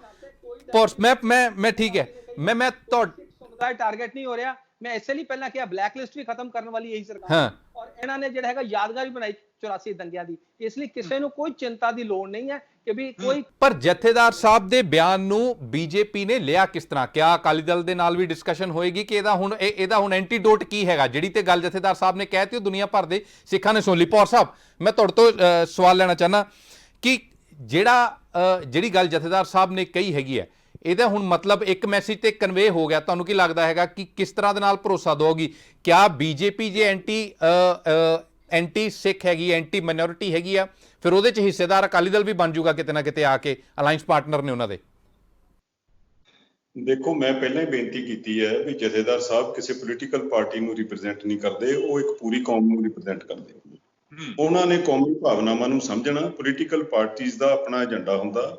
ਮੈਂ ਠੀਕ ਹੈ, ਮੈਂ ਤੁਹਾਡਾ ਟਾਰਗੇਟ ਨਹੀਂ ਹੋ ਰਿਹਾ। ਮੈਂ ਇਸੇ ਲਈ ਪਹਿਲਾਂ ਕਿਹਾ ਬਲੈਕ ਲਿਸਟ ਵੀ ਖਤਮ ਕਰਨ ਵਾਲੀ ਇਹੀ ਸਰਕਾਰ, ਔਰ ਇਹਨਾਂ ਨੇ ਜਿਹੜਾ ਹੈਗਾ ਯਾਦਗਾਰੀ ਬਣਾਈ 84 ਦੰਗਿਆਂ ਦੀ। ਇਸ ਲਈ ਕਿਸੇ ਨੂੰ ਕੋਈ ਚਿੰਤਾ ਦੀ ਲੋੜ ਨਹੀਂ ਹੈ ਕਿ ਵੀ ਕੋਈ। ਪਰ ਜਥੇਦਾਰ ਸਾਹਿਬ ਦੇ ਬਿਆਨ ਨੂੰ ਬੀਜੇਪੀ ਨੇ ਲਿਆ ਕਿਸ ਤਰ੍ਹਾਂ? ਕਿਆ ਅਕਾਲੀ ਦਲ ਦੇ ਨਾਲ ਵੀ ਡਿਸਕਸ਼ਨ ਹੋਏਗੀ ਕਿ ਇਹਦਾ ਹੁਣ ਐਂਟੀਡੋਟ ਕੀ ਹੈਗਾ? ਜਿਹੜੀ ਤੇ ਗੱਲ ਜਥੇਦਾਰ ਸਾਹਿਬ ਨੇ ਕਹਿਤੀ ਉਹ ਦੁਨੀਆ ਭਰ ਦੇ ਸਿੱਖਾਂ ਨੇ ਸੁਣ ਲਈ। ਪੌਰ ਸਾਹਿਬ, ਮੈਂ ਤੁਹਾਡੇ ਤੋਂ ਸਵਾਲ ਲੈਣਾ ਚਾਹੁੰਦਾ ਕਿ ਜਿਹੜੀ ਗੱਲ ਜਥੇਦਾਰ ਸਾਹਿਬ ਨੇ ਕਹੀ ਹੈਗੀ ਹੈ, ਇਹਦਾ ਹੁਣ ਮਤਲਬ ਇੱਕ ਮੈਸੇਜ ਤੇ ਕਨਵੇ ਹੋ ਗਿਆ। ਤੁਹਾਨੂੰ ਕੀ ਲੱਗਦਾ ਹੈਗਾ ਕਿ ਕਿਸ ਤਰ੍ਹਾਂ ਦੇ ਨਾਲ ਭਰੋਸਾ ਦਓਗੀ? ਕਿਆ ਬੀਜੇਪੀ ਜੇ ਐਂਟੀ ਸਿੱਖ ਹੈਗੀ, ਐਂਟੀ ਮਾਈਨੋਰਿਟੀ ਹੈਗੀ ਆ, ਫਿਰ ਉਹਦੇ ਚ ਹਿੱਸੇਦਾਰ ਅਕਾਲੀ ਦਲ ਵੀ ਬਣ ਜਾਊਗਾ ਕਿਤੇ ਨਾ ਕਿਤੇ ਆ ਕੇ? ਅਲਾਈਅੰਸ ਪਾਰਟਨਰ ਨੇ ਉਹਨਾਂ ਦੇ। ਦੇਖੋ, ਮੈਂ ਪਹਿਲਾਂ ਹੀ ਬੇਨਤੀ ਕੀਤੀ ਹੈ ਵੀ ਜਥੇਦਾਰ ਸਾਹਿਬ ਕਿਸੇ ਪੋਲੀਟੀਕਲ ਪਾਰਟੀ ਨੂੰ ਰਿਪਰੈਜ਼ੈਂਟ ਨਹੀਂ ਕਰਦੇ, ਉਹ ਇੱਕ ਪੂਰੀ ਕੌਮ ਨੂੰ ਰਿਪਰੈਜ਼ੈਂਟ ਕਰਦੇ। ਉਹਨਾਂ ਨੇ ਕੌਮੀ ਭਾਵਨਾਵਾਂ ਨੂੰ ਸਮਝਣਾ। ਪੋਲੀਟੀਕਲ ਪਾਰਟੀਆਂ ਦਾ ਆਪਣਾ ਏਜੰਡਾ ਹੁੰਦਾ,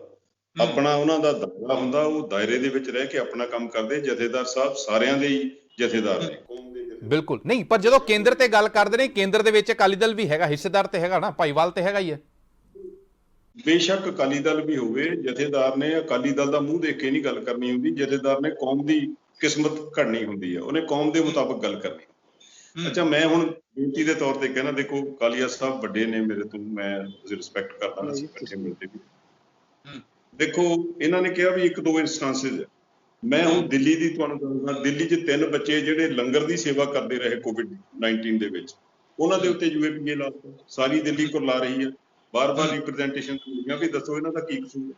ਆਪਣਾ ਉਹਨਾਂ ਦਾ ਦਾਇਰਾ ਹੁੰਦਾ, ਉਹ ਦਾਇਰੇ ਦੇ ਵਿੱਚ ਰਹਿ ਕੇ ਆਪਣਾ ਕੰਮ ਕਰਦੇ। ਜਥੇਦਾਰ ਸਾਹਿਬ ਸਾਰਿਆਂ ਦੇ ਹੀ ਜਥੇਦਾਰ ਨੇ, ਕੌਮ ਦੇ। ਬਿਲਕੁਲ ਨਹੀਂ, ਪਰ ਜਦੋਂ ਕੇਂਦਰ ਤੇ ਗੱਲ ਕਰਦੇ ਨੇ, ਕੇਂਦਰ ਦੇ ਵਿੱਚ ਅਕਾਲੀ ਦਲ ਵੀ ਹੈਗਾ, ਹਿੱਸੇਦਾਰ ਤੇ ਹੈਗਾ ਨਾ, ਭਾਈਵਾਲ ਤੇ ਹੈਗਾ ਹੀ ਹੈ। ਬੇਸ਼ੱਕ ਅਕਾਲੀ ਦਲ ਵੀ ਹੋਵੇ, ਜਥੇਦਾਰ ਨੇ ਅਕਾਲੀ ਦਲ ਦਾ ਮੂੰਹ ਦੇਖ ਕੇ ਨਹੀਂ ਗੱਲ ਕਰਨੀ ਹੁੰਦੀ। ਜਥੇਦਾਰ ਨੇ ਕੌਮ ਦੀ ਕਿਸਮਤ ਘੜਨੀ ਹੁੰਦੀ ਹੈ, ਉਹਨੇ ਕੌਮ ਦੇ ਮੁਤਾਬਕ ਗੱਲ ਕਰਨੀ। ਅੱਛਾ, ਮੈਂ ਹੁਣ ਬੇਨਤੀ ਦੇ ਤੌਰ ਤੇ ਕਹਿਣਾ, ਦੇਖੋ ਕਾਲੀਆ ਸਾਹਿਬ ਵੱਡੇ ਨੇ ਮੇਰੇ ਤੋਂ, ਮੈਂ ਰਿਸਪੈਕਟ ਕਰਦਾ, ਅਸੀਂ ਇਕੱਠੇ ਮਿਲਦੇ ਵੀ। ਦੇਖੋ, ਇਹਨਾਂ ਨੇ ਕਿਹਾ ਵੀ 1-2 ਇੰਸਟੈਂਸਸ ਹੈ। ਮੈਂ ਹੁਣ ਦਿੱਲੀ ਦੀ ਤੁਹਾਨੂੰ ਦੱਸਦਾ, ਦਿੱਲੀ 'ਚ 3 ਬੱਚੇ ਜਿਹੜੇ ਲੰਗਰ ਦੀ ਸੇਵਾ ਕਰਦੇ ਰਹੇ COVID-19 ਦੇ ਵਿੱਚ, ਉਹਨਾਂ ਦੇ ਉੱਤੇ UAPA ਲਾ ਦਿੱਤਾ। ਸਾਰੀ ਦਿੱਲੀ ਕੁਰਲਾ ਰਹੀ ਹੈ, ਬਾਰ-ਬਾਰ ਰਿਪਰੈਜ਼ੈਂਟੇਸ਼ਨ ਹੁੰਦੀਆਂ ਵੀ ਦੱਸੋ ਇਹਨਾਂ ਦਾ ਕੀ ਕਸੂਰ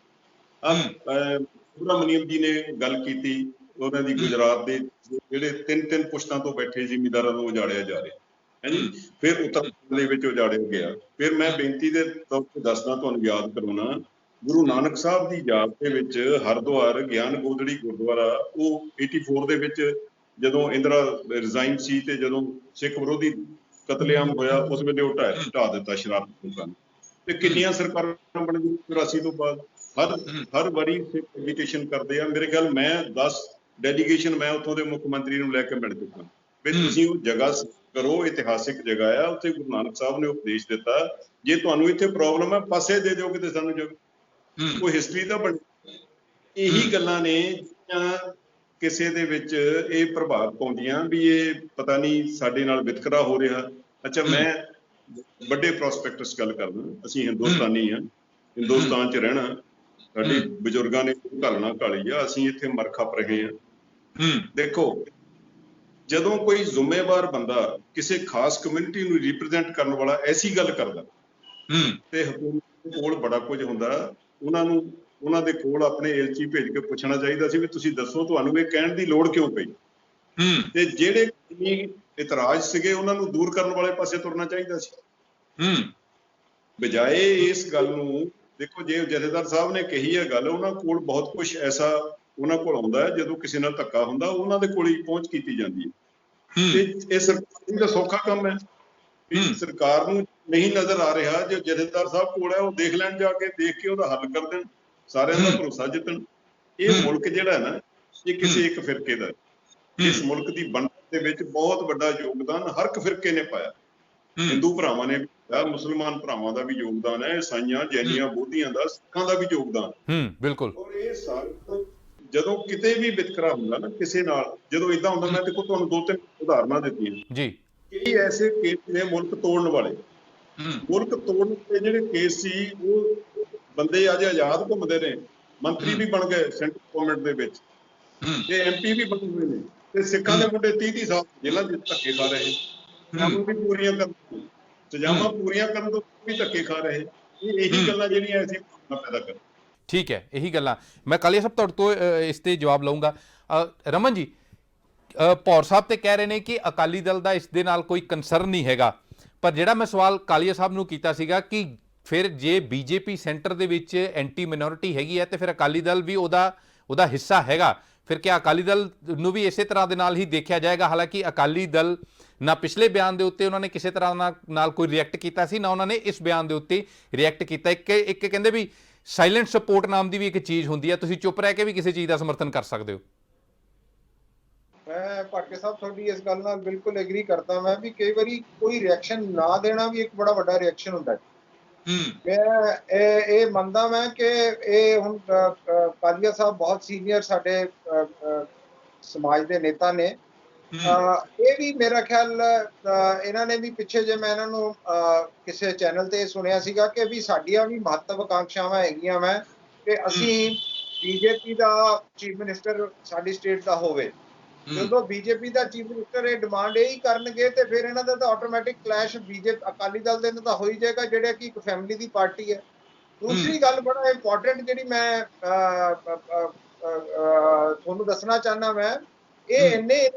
ਹੈ। ਸੁਬਰਾਮਨੀਅਮ ਜੀ ਨੇ ਗੱਲ ਕੀਤੀ, ਉਹਨਾਂ ਦੀ ਗੁਜਰਾਤ ਦੇ ਜਿਹੜੇ 3-3 ਪੁਸ਼ਤਾਂ ਤੋਂ ਬੈਠੇ ਜ਼ਿਮੀਂਦਾਰਾਂ ਨੂੰ ਉਜਾੜਿਆ ਜਾ ਰਿਹਾ ਹੈ ਜੀ, ਫਿਰ ਉੱਤਰ ਦੇ ਵਿੱਚ ਉਜਾੜਿਆ ਗਿਆ। ਫਿਰ ਮੈਂ ਬੇਨਤੀ ਦੇ ਤੌਰ ਤੇ ਦੱਸਦਾ, ਤੁਹਾਨੂੰ ਯਾਦ ਕਰਾਉਣਾ, ਗੁਰੂ ਨਾਨਕ ਸਾਹਿਬ ਦੀ ਯਾਦ ਦੇ ਵਿੱਚ ਹਰਿਦੁਆਰ ਗਿਆਨ ਗੋਦੜੀ ਗੁਰਦੁਆਰਾ, ਉਹ 84 ਦੇ ਵਿੱਚ ਜਦੋਂ ਇੰਦਰਾ ਰਿਜ਼ਾਈਨ ਸੀ ਤੇ ਜਦੋਂ ਸਿੱਖ ਵਿਰੋਧੀ ਕਤਲੇਆਮ ਹੋਇਆ, ਉਸ ਵੇਲੇ ਉਹ ਢਾਹ ਦਿੱਤਾ ਸ਼ਰਾਰਤੀ ਲੋਕਾਂ ਨੇ। ਤੇ ਕਿੰਨੀਆਂ ਸਰਕਾਰਾਂ ਬਣੀਆਂ 84 ਤੋਂ ਬਾਅਦ, ਹਰ ਵਾਰੀ ਸਿੱਖ ਐਜੀਟੇਸ਼ਨ ਕਰਦੇ ਆ। ਮੇਰੇ ਖਿਆਲ ਮੈਂ 10 ਡੈਲੀਗੇਸ਼ਨ ਮੈਂ ਉੱਥੋਂ ਦੇ ਮੁੱਖ ਮੰਤਰੀ ਨੂੰ ਲੈ ਕੇ ਮਿਲ ਚੁੱਕਾ ਵੀ ਤੁਸੀਂ ਉਹ ਜਗ੍ਹਾ ਕਰੋ, ਇਤਿਹਾਸਿਕ ਜਗ੍ਹਾ ਆ, ਉੱਥੇ ਗੁਰੂ ਨਾਨਕ ਸਾਹਿਬ ਨੇ ਉਪਦੇਸ਼ ਦਿੱਤਾ, ਜੇ ਤੁਹਾਨੂੰ ਇੱਥੇ ਪ੍ਰੋਬਲਮ ਹੈ ਪਾਸੇ ਦੇ ਦਿਓ ਕਿਤੇ ਸਾਨੂੰ ਜਗ੍ਹਾ, ਕੋਈ ਹਿਸਟਰੀ ਤਾਂ ਬਣੀ। ਇਹੀ ਗੱਲਾਂ ਨੇ ਜਿਹੜੀਆਂ ਕਿਸੇ ਦੇ ਵਿੱਚ ਇਹ ਪ੍ਰਭਾਵ ਪਾਉਂਦੀਆਂ ਵੀ ਇਹ ਪਤਾ ਨਹੀਂ ਸਾਡੇ ਨਾਲ ਵਿਤਕਰਾ ਹੋ ਰਿਹਾ। ਅੱਛਾ, ਮੈਂ ਵੱਡੇ ਪ੍ਰੋਸਪੈਕਟਸ ਗੱਲ ਕਰਦਾ, ਅਸੀਂ ਹਿੰਦੁਸਤਾਨੀ ਆ, ਹਿੰਦੁਸਤਾਨ 'ਚ ਰਹਿਣਾ, ਸਾਡੇ ਬਜ਼ੁਰਗਾਂ ਨੇ ਘਾਲਣਾ ਘਾਲੀ ਆ, ਅਸੀਂ ਇੱਥੇ ਮਰ ਖੱਪ ਰਹੇ ਹਾਂ। ਦੇਖੋ, ਜਦੋਂ ਕੋਈ ਜ਼ਿੰਮੇਵਾਰ ਬੰਦਾ ਕਿਸੇ ਖਾਸ ਕਮਿਊਨਿਟੀ ਨੂੰ ਰਿਪਰੈਜ਼ੈਂਟ ਕਰਨ ਵਾਲਾ ਐਸੀ ਗੱਲ ਕਰਦਾ ਤੇ ਹਕੂਮਤ ਕੋਲ ਬੜਾ ਕੁਝ ਹੁੰਦਾ, ਉਹਨਾਂ ਦੇ ਕੋਲ ਆਪਣੇ ਏਲਚੀ ਭੇਜ ਕੇ ਪੁੱਛਣਾ ਚਾਹੀਦਾ ਸੀ ਵੀ ਤੁਸੀਂ ਦੱਸੋ ਤੁਹਾਨੂੰ ਇਹ ਕਹਿਣ ਦੀ ਲੋੜ ਕਿਉਂ ਪਈ। ਤੇ ਜਿਹੜੇ ਇਤਰਾਜ਼ ਸੀਗੇ ਉਹਨਾਂ ਨੂੰ ਦੂਰ ਕਰਨ ਵਾਲੇ ਪਾਸੇ ਤੁਰਨਾ ਚਾਹੀਦਾ ਸੀ, ਬਜਾਏ ਇਸ ਗੱਲ ਨੂੰ। ਦੇਖੋ, ਜੇ ਜਥੇਦਾਰ ਸਾਹਿਬ ਨੇ ਕਹੀ ਹੈ ਗੱਲ, ਉਹਨਾਂ ਕੋਲ ਬਹੁਤ ਕੁਝ ਐਸਾ ਉਹਨਾਂ ਕੋਲ ਆਉਂਦਾ ਹੈ, ਜਦੋਂ ਕਿਸੇ ਨਾਲ ਧੱਕਾ ਹੁੰਦਾ ਉਹਨਾਂ ਦੇ ਕੋਲ ਹੀ ਪਹੁੰਚ ਕੀਤੀ ਜਾਂਦੀ ਹੈ। ਤੇ ਇਹ ਸਰਕਾਰ ਦਾ ਸੌਖਾ ਕੰਮ ਹੈ, ਸਰਕਾਰ ਨੂੰ ਨਹੀਂ ਨਜ਼ਰ ਆ ਰਿਹਾ, ਜੋ ਜਥੇਦਾਰ ਸਾਹਿਬ ਕੋਲ ਹੈ ਉਹ ਦੇਖ ਲੈਣ, ਜਾ ਕੇ ਦੇਖ ਕੇ ਉਹਦਾ ਹੱਲ ਕਰ ਦੇਣ, ਸਾਰਿਆਂ ਦਾ ਭਰੋਸਾ ਜਿੱਤਣ। ਇਹ ਮੁਲਕ ਜਿਹੜਾ ਹੈ ਨਾ, ਇਹ ਕਿਸੇ ਇੱਕ ਫਿਰਕੇ ਦਾ, ਇਸ ਮੁਲਕ ਦੀ ਬਣਤਰ ਦੇ ਵਿੱਚ ਬਹੁਤ ਵੱਡਾ ਯੋਗਦਾਨ ਹਰ ਇੱਕ ਫਿਰਕੇ ਨੇ ਪਾਇਆ। ਹਿੰਦੂ ਭਰਾਵਾਂ ਨੇ ਮੁਸਲਮਾਨ ਭਰਾਵਾਂ ਦਾ ਵੀ ਯੋਗਦਾਨ ਹੈ, ਈਸਾਈਆਂ, ਜੈਨੀਆਂ, ਬੋਧੀਆਂ ਦਾ, ਸਿੱਖਾਂ ਦਾ ਵੀ ਯੋਗਦਾਨ। ਬਿਲਕੁਲ। ਔਰ ਇਹ ਸਾਰੇ ਜਦੋਂ ਕਿਤੇ ਵੀ ਵਿਤਕਰਾ ਹੁੰਦਾ ਨਾ ਕਿਸੇ ਨਾਲ, ਜਦੋਂ ਏਦਾਂ ਹੁੰਦਾ, ਮੈਂ ਦੇਖੋ ਤੁਹਾਨੂੰ 2-3 ਉਦਾਹਰਨਾਂ ਦਿੱਤੀਆਂ ਜੀ। ਕਈ ਐਸੇ ਕੇਸ ਨੇ ਮੁਲਕ ਤੋੜਨ ਵਾਲੇ, ਮੁਲਕ ਤੋੜਨ ਦੇ ਜਿਹੜੇ ਕੇਸ ਸੀ, ਉਹ ਬੰਦੇ ਅੱਜ ਆਜ਼ਾਦ ਘੁੰਮਦੇ ਨੇ, ਮੰਤਰੀ ਵੀ ਬਣ ਗਏ ਸੈਂਟਰ ਗਵਰਨਮੈਂਟ ਦੇ ਵਿੱਚ, ਤੇ MP ਵੀ ਬਣੇ ਹੋਏ ਨੇ, ਤੇ ਸਿੱਖਾਂ ਦੇ ਮੁੰਡੇ 30-30 ਸਾਲ ਜੇਲ੍ਹਾਂ ਦੇ ਧੱਕੇ ਖਾ ਰਹੇ, ਸਜ਼ਾਵਾਂ ਵੀ ਪੂਰੀਆਂ ਕਰਨ ਤੋਂ ਵੀ ਧੱਕੇ ਖਾ ਰਹੇ। ਇਹੀ ਗੱਲਾਂ ਜਿਹੜੀਆਂ ਅਸੀਂ ਪੈਦਾ ਕਰ। ਠੀਕ ਹੈ, ਇਹੀ ਗੱਲਾਂ ਮੈਂ ਕਾਲੀਆ ਸਾਹਿਬ ਤੁਹਾਡੇ ਤੋਂ ਇਸ ਤੇ ਜਵਾਬ ਲਊਂਗਾ। ਰਮਨ ਜੀ, ਭੌਰ ਸਾਹਿਬ ਤੇ ਕਹਿ ਰਹੇ ਨੇ ਕਿ ਅਕਾਲੀ ਦਲ ਦਾ ਇਸ ਦੇ ਨਾਲ ਕੋਈ ਕੰਸਰਨ ਨਹੀਂ ਹੈਗਾ, ਪਰ ਜਿਹੜਾ ਮੈਂ ਸਵਾਲ ਕਾਲੀਆ ਸਾਹਿਬ ਨੂੰ ਕੀਤਾ ਸੀਗਾ ਕਿ ਫਿਰ ਜੇ ਬੀਜੇਪੀ ਸੈਂਟਰ ਦੇ ਵਿੱਚ ਐਂਟੀ ਮਿਨੋਰਿਟੀ ਹੈਗੀ ਹੈ ਤੇ ਫਿਰ ਅਕਾਲੀ ਦਲ ਵੀ ਉਹਦਾ ਹਿੱਸਾ ਹੈਗਾ, ਫਿਰ ਕਿਆ ਅਕਾਲੀ ਦਲ ਨੂੰ ਵੀ ਇਸੇ ਤਰ੍ਹਾਂ ਦੇ ਨਾਲ ਹੀ ਦੇਖਿਆ ਜਾਏਗਾ? ਹਾਲਾਂਕਿ ਅਕਾਲੀ ਦਲ ਨਾ ਪਿਛਲੇ ਬਿਆਨ ਦੇ ਉੱਤੇ ਉਹਨਾਂ ਨੇ ਕਿਸੇ ਤਰ੍ਹਾਂ ਨਾਲ ਕੋਈ ਰਿਐਕਟ ਕੀਤਾ ਸੀ, ਨਾ ਉਹਨਾਂ ਨੇ ਇਸ ਬਿਆਨ ਦੇ ਉੱਤੇ ਰਿਐਕਟ ਕੀਤਾ। ਇੱਕ ਕਹਿੰਦੇ ਵੀ ਸਾਇਲੈਂਟ ਸਪੋਰਟ ਨਾਮ ਦੀ ਵੀ ਇੱਕ ਚੀਜ਼ ਹੁੰਦੀ ਹੈ, ਤੁਸੀਂ ਚੁੱਪ ਰਹਿ ਕੇ ਵੀ ਕਿਸੇ ਚੀਜ਼ ਦਾ ਸਮਰਥਨ ਕਰ ਸਕਦੇ ਹੋ। ਮੈਂ ਭਾਟਕੇ ਸਾਹਿਬ ਤੁਹਾਡੀ ਇਸ ਗੱਲ ਨਾਲ ਬਿਲਕੁਲ ਐਗਰੀ ਕਰਦਾ ਮੈਂ ਵੀ ਕਈ ਵਾਰੀ ਕੋਈ ਰਿਐਕਸ਼ਨ ਨਾ ਦੇਣਾ ਵੀ ਇੱਕ ਬੜਾ ਵੱਡਾ ਰਿਐਕਸ਼ਨ ਹੁੰਦਾ ਹੈ। ਮੈਂ ਇਹ ਮੰਨਦਾ ਮੈਂ ਕਿ ਇਹ ਹੁਣ ਕਾਲੀਆ ਸਾਹਿਬ ਬਹੁਤ ਸੀਨੀਅਰ ਸਾਡੇ ਸਮਾਜ ਦੇ ਨੇਤਾ ਨੇ। ਇਹ ਵੀ ਮੇਰਾ ਖਿਆਲ ਇਹਨਾਂ ਨੇ ਵੀ ਪਿੱਛੇ ਜੇ ਮੈਂ ਇਹਨਾਂ ਨੂੰ ਕਿਸੇ ਚੈਨਲ ਤੇ ਸੁਣਿਆ ਸੀਗਾ ਕਿ ਵੀ ਸਾਡੀਆਂ ਵੀ ਮਹੱਤਵਕਾਂਖਿਆਵਾਂ ਹੈਗੀਆਂ ਮੈਂ ਕਿ ਅਸੀਂ ਬੀਜੇਪੀ ਦਾ ਚੀਫ ਮਿਨਿਸਟਰ ਸਾਡੀ ਸਟੇਟ ਦਾ ਹੋਵੇ। ਜਦੋਂ ਬੀਜੇਪੀ ਦਾ ਚੀਫ ਮਿਨਿਸਟਰ ਇਹ ਡਿਮਾਂਡ ਇਹੀ ਕਰਨਗੇ ਤੇ ਫਿਰ ਇਹਨਾਂ ਦਾ ਤਾਂ automatic clash BJP Akali Dal ਦੇ ਨਾਲ ਤਾਂ ਹੋ ਹੀ ਜਾਏਗਾ, ਜਿਹੜੇ ਕਿ ਇੱਕ ਫੈਮਿਲੀ ਦੀ ਪਾਰਟੀ ਹੈ। ਦੂਸਰੀ ਗੱਲ ਬੜਾ ਇੰਪੋਰਟੈਂਟ ਜਿਹੜੀ ਮੈਂ ਤੁਹਾਨੂੰ ਦੱਸਣਾ ਚਾਹੁੰਦਾ ਮੈਂ, ਇਹ ਇੰਨੇ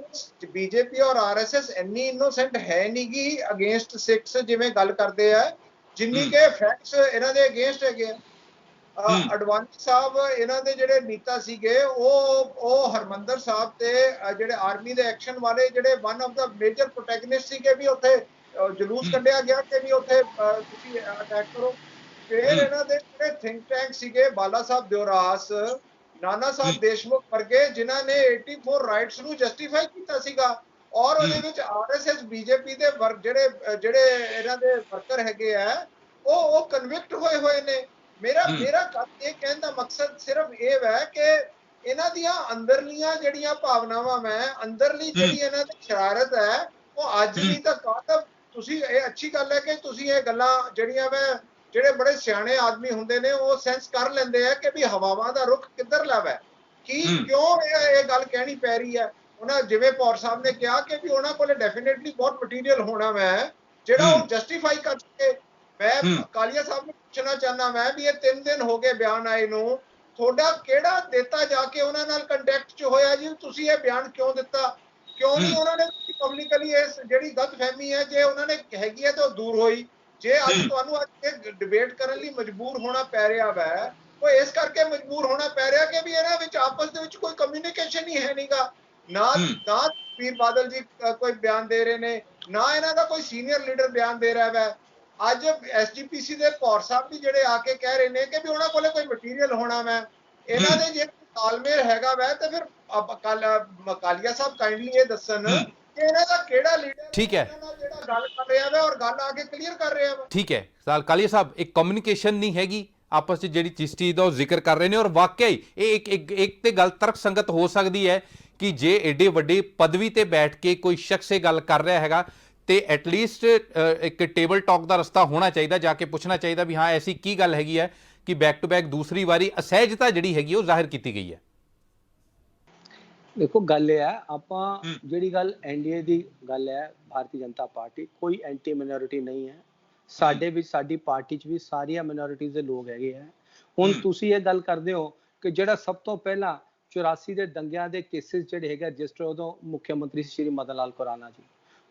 ਬੀਜੇਪੀ ਔਰ ਆਰਐਸਐਸ ਇੰਨੀ ਇਨੋਸੈਂਟ ਹੈ ਨਹੀਂ ਗੀ ਅਗੇਂਸਟ ਸਿੱਖਸ ਜਿਵੇਂ ਗੱਲ ਕਰਦੇ ਆ, ਜਿੰਨੀ ਕਿ ਫੈਕਟਸ ਇਹਨਾਂ ਦੇ ਅਗੇਂਸਟ ਹੈਗੇ ਆ। ਅਡਵਾਨੀ ਸਾਹਿਬ ਇਹਨਾਂ ਦੇ ਜਿਹੜੇ ਨੇਤਾ ਸੀਗੇ ਉਹ ਹਰਮੰਦਰ ਸਾਹਿਬ ਤੇ ਜਿਹੜੇ ਆਰਮੀ ਦੇ ਐਕਸ਼ਨ ਵਾਲੇ ਜਿਹੜੇ ਵਨ ਆਫ ਦਾ ਮੇਜਰ ਪ੍ਰੋਟੈਗਨਿਸਟ ਸੀਗੇ ਵੀ ਉੱਥੇ ਜਲੂਸ ਕੱਢਿਆ ਗਿਆ ਕਿ ਵੀ ਉੱਥੇ ਤੁਸੀਂ ਅਟੈਕ ਕਰੋ। ਫਿਰ ਇਹਨਾਂ ਦੇ ਜਿਹੜੇ ਥਿੰਕ ਟੈਂਕ ਸੀਗੇ ਬਾਲਾ ਸਾਹਿਬ ਦਿਓਰਾਸ, ਨਾਨਾ ਸਾਹਿਬ ਦੇਸ਼ਮੁਖ ਵਰਗੇ, ਜਿਨ੍ਹਾਂ ਨੇ 84 ਰਾਈਟਸ ਨੂੰ ਜਸਟੀਫਾਈ ਕੀਤਾ ਸੀਗਾ ਔਰ ਉਹਦੇ ਵਿੱਚ ਆਰਐਸਐਸ ਬੀਜੇਪੀ ਦੇ ਜਿਹੜੇ ਇਹਨਾਂ ਦੇ ਵਰਕਰ ਹੈਗੇ ਆ ਉਹ ਕਨਵਿਕਟ ਹੋਏ ਨੇ। ਮੇਰਾ ਇਹ ਕਹਿਣ ਦਾ ਮਕਸਦ ਸਿਰਫ ਇਹ ਹੈ ਕਿ ਇਹਨਾਂ ਦੀਆਂ ਅੰਦਰਲੀਆਂ ਜਿਹੜੀਆਂ ਭਾਵਨਾਵਾਂ ਅੰਦਰਲੀ ਜਿਹੜੀ ਇਹਨਾਂ ਦੀ ਸ਼ਰਾਰਤ ਹੈ ਉਹ ਅੱਜ ਨਹੀਂ ਤਾਂ ਕੱਲ੍ਹ ਤੁਸੀਂ ਇਹ ਅੱਛੀ ਗੱਲ ਹੈ ਕਿ ਤੁਸੀਂ ਇਹ ਗੱਲਾਂ ਜਿਹੜੀਆਂ ਜਿਹੜੇ ਬੜੇ ਸਿਆਣੇ ਆਦਮੀ ਹੁੰਦੇ ਨੇ ਉਹ ਸੈਂਸ ਕਰ ਲੈਂਦੇ ਆ ਕਿ ਵੀ ਹਵਾਵਾਂ ਦਾ ਰੁਖ ਕਿੱਧਰ ਲੱਗਾ, ਕਿਉਂ ਇਹ ਗੱਲ ਕਹਿਣੀ ਪੈ ਰਹੀ ਹੈ। ਉਹਨਾਂ ਜਿਵੇਂ ਭੌਰ ਸਾਹਿਬ ਨੇ ਕਿਹਾ ਕਿ ਵੀ ਉਹਨਾਂ ਕੋਲ ਡੈਫੀਨੇਟਲੀ ਬਹੁਤ ਮਟੀਰੀਅਲ ਹੋਣਾ ਜਿਹੜਾ ਉਹ ਜਸਟੀਫਾਈ ਕਰ ਸਕੇ। ਮੈਂ ਕਾਲੀਆ ਸਾਹਿਬ ਨੂੰ ਪੁੱਛਣਾ ਚਾਹੁੰਦਾ ਮੈਂ ਵੀ ਇਹ 3 ਦਿਨ ਹੋ ਗਏ ਬਿਆਨ ਆਏ ਨੂੰ, ਤੁਹਾਡਾ ਕਿਹੜਾ ਦਿੱਤਾ ਜਾ ਕੇ ਉਹਨਾਂ ਨਾਲ ਕੰਟੈਕਟ 'ਚ ਹੋਇਆ ਜੀ? ਤੁਸੀਂ ਇਹ ਬਿਆਨ ਕਿਉਂ ਦਿੱਤਾ? ਕਿਉਂ ਨਹੀਂ ਉਹਨਾਂ ਨੇ ਪਬਲਿਕਲੀ ਇਸ ਜਿਹੜੀ ਗਲਤਫਹਿਮੀ ਹੈ ਜੇ ਉਹਨਾਂ ਨੇ ਹੈਗੀ ਹੈ ਤਾਂ ਉਹ ਦੂਰ ਹੋਈ? ਜੇ ਅੱਜ ਤੁਹਾਨੂੰ ਅੱਜ ਡਿਬੇਟ ਕਰਨ ਲਈ ਮਜਬੂਰ ਹੋਣਾ ਪੈ ਰਿਹਾ ਵੈ, ਉਹ ਇਸ ਕਰਕੇ ਮਜਬੂਰ ਹੋਣਾ ਪੈ ਰਿਹਾ ਕਿ ਵੀ ਇਹਨਾਂ ਵਿੱਚ ਆਪਸ ਦੇ ਵਿੱਚ ਕੋਈ ਕਮਿਊਨੀਕੇਸ਼ਨ ਹੀ ਹੈ ਨਹੀਂਗਾ। ਨਾ ਵੀਰ ਬਾਦਲ ਜੀ ਕੋਈ ਬਿਆਨ ਦੇ ਰਹੇ ਨੇ, ਨਾ ਇਹਨਾਂ ਦਾ ਕੋਈ ਸੀਨੀਅਰ ਲੀਡਰ ਬਿਆਨ ਦੇ ਰਿਹਾ ਵੈ। ਅੱਜ ਐਸਜੀਪੀਸੀ ਦੇ ਭੌਰ ਸਾਹਿਬ ਵੀ ਜਿਹੜੇ ਆ ਕੇ ਕਹਿ ਰਹੇ ਨੇ ਕਿ ਵੀ ਉਹਨਾਂ ਕੋਲੇ ਕੋਈ ਮਟੀਰੀਅਲ ਹੋਣਾ ਇਹਨਾਂ ਦੇ ਜੇ ਤਾਲਮੇਲ ਹੈਗਾ ਵੈ ਤੇ ਫਿਰ ਕਾਲੀਆ ਸਾਹਿਬ ਕਾਈਂਡਲੀ ਇਹ ਦੱਸਣ ਕਿ ਇਹਨਾਂ ਦਾ ਕਿਹੜਾ ਲੀਡਰ ਠੀਕ ਹੈ ਜਿਹੜਾ ਗੱਲ ਕਰ ਰਿਹਾ ਵੈ ਔਰ ਗੱਲ ਆ ਕੇ ਕਲੀਅਰ ਕਰ ਰਿਹਾ ਵਾ। ਠੀਕ ਹੈ ਕਾਲੀਆ ਸਾਹਿਬ, ਇੱਕ ਕਮਿਊਨੀਕੇਸ਼ਨ ਨਹੀਂ ਹੈਗੀ ਆਪਸ ਵਿੱਚ ਜਿਹੜੀ ਜਿਸ ਚੀਜ਼ ਦਾ ਉਹ ਜ਼ਿਕਰ ਕਰ ਰਹੇ ਨੇ, ਔਰ ਵਾਕਿਆ ਹੀ ਇਹ ਇੱਕ ਤੇ ਗੱਲ ਤਰਕ ਸੰਗਤ ਹੋ ਸਕਦੀ ਹੈ ਕਿ ਜੇ ਏਡੇ ਵੱਡੇ ਪਦਵੀ ਤੇ ਬੈਠ ਕੇ ਕੋਈ ਸ਼ਖਸ ਇਹ ਗੱਲ ਕਰ ਰਿਹਾ ਹੈਗਾ ਤੇ ਐਟਲੀਸਟ ਇੱਕ ਟੇਬਲ ਟਾਕ ਦਾ ਰਸਤਾ ਹੋਣਾ ਚਾਹੀਦਾ, ਜਾ ਕੇ ਪੁੱਛਣਾ ਚਾਹੀਦਾ ਵੀ ਹਾਂ ਐਸੀ ਕੀ ਗੱਲ ਹੈਗੀ ਹੈ ਕਿ ਬੈਕ ਟੂ ਬੈਕ ਦੂਸਰੀ ਵਾਰੀ ਅਸਹਿਜਤਾ ਜਿਹੜੀ ਹੈਗੀ ਉਹ ਜ਼ਾਹਿਰ ਕੀਤੀ ਗਈ ਹੈ। ਦੇਖੋ ਗੱਲ ਇਹ ਹੈ, ਆਪਾਂ ਜਿਹੜੀ ਗੱਲ ਐਨਡੀਏ ਦੀ ਗੱਲ ਹੈ, ਭਾਰਤੀ ਜਨਤਾ ਪਾਰਟੀ ਕੋਈ ਐਂਟੀ ਮਿਨੋਰਿਟੀ ਨਹੀਂ ਹੈ। ਸਾਡੇ ਵਿੱਚ ਸਾਡੀ ਪਾਰਟੀ 'ਚ ਵੀ ਸਾਰੀਆਂ ਮਿਨੋਰਿਟੀਜ਼ ਦੇ ਲੋਕ ਹੈਗੇ ਆ। ਹੁਣ ਤੁਸੀਂ ਇਹ ਗੱਲ ਕਰਦੇ ਹੋ ਕਿ ਜਿਹੜਾ ਸਭ ਤੋਂ ਪਹਿਲਾਂ 84 ਦੇ ਦੰਗਿਆਂ ਦੇ ਕੇਸਿਸ ਜਿਹੜੇ ਹੈਗੇ ਰਜਿਸਟਰ ਉਦੋਂ ਮੁੱਖ ਮੰਤਰੀ ਸ਼੍ਰੀ ਮਦਨ ਲਾਲ ਖੁਰਾਨਾ ਜੀ।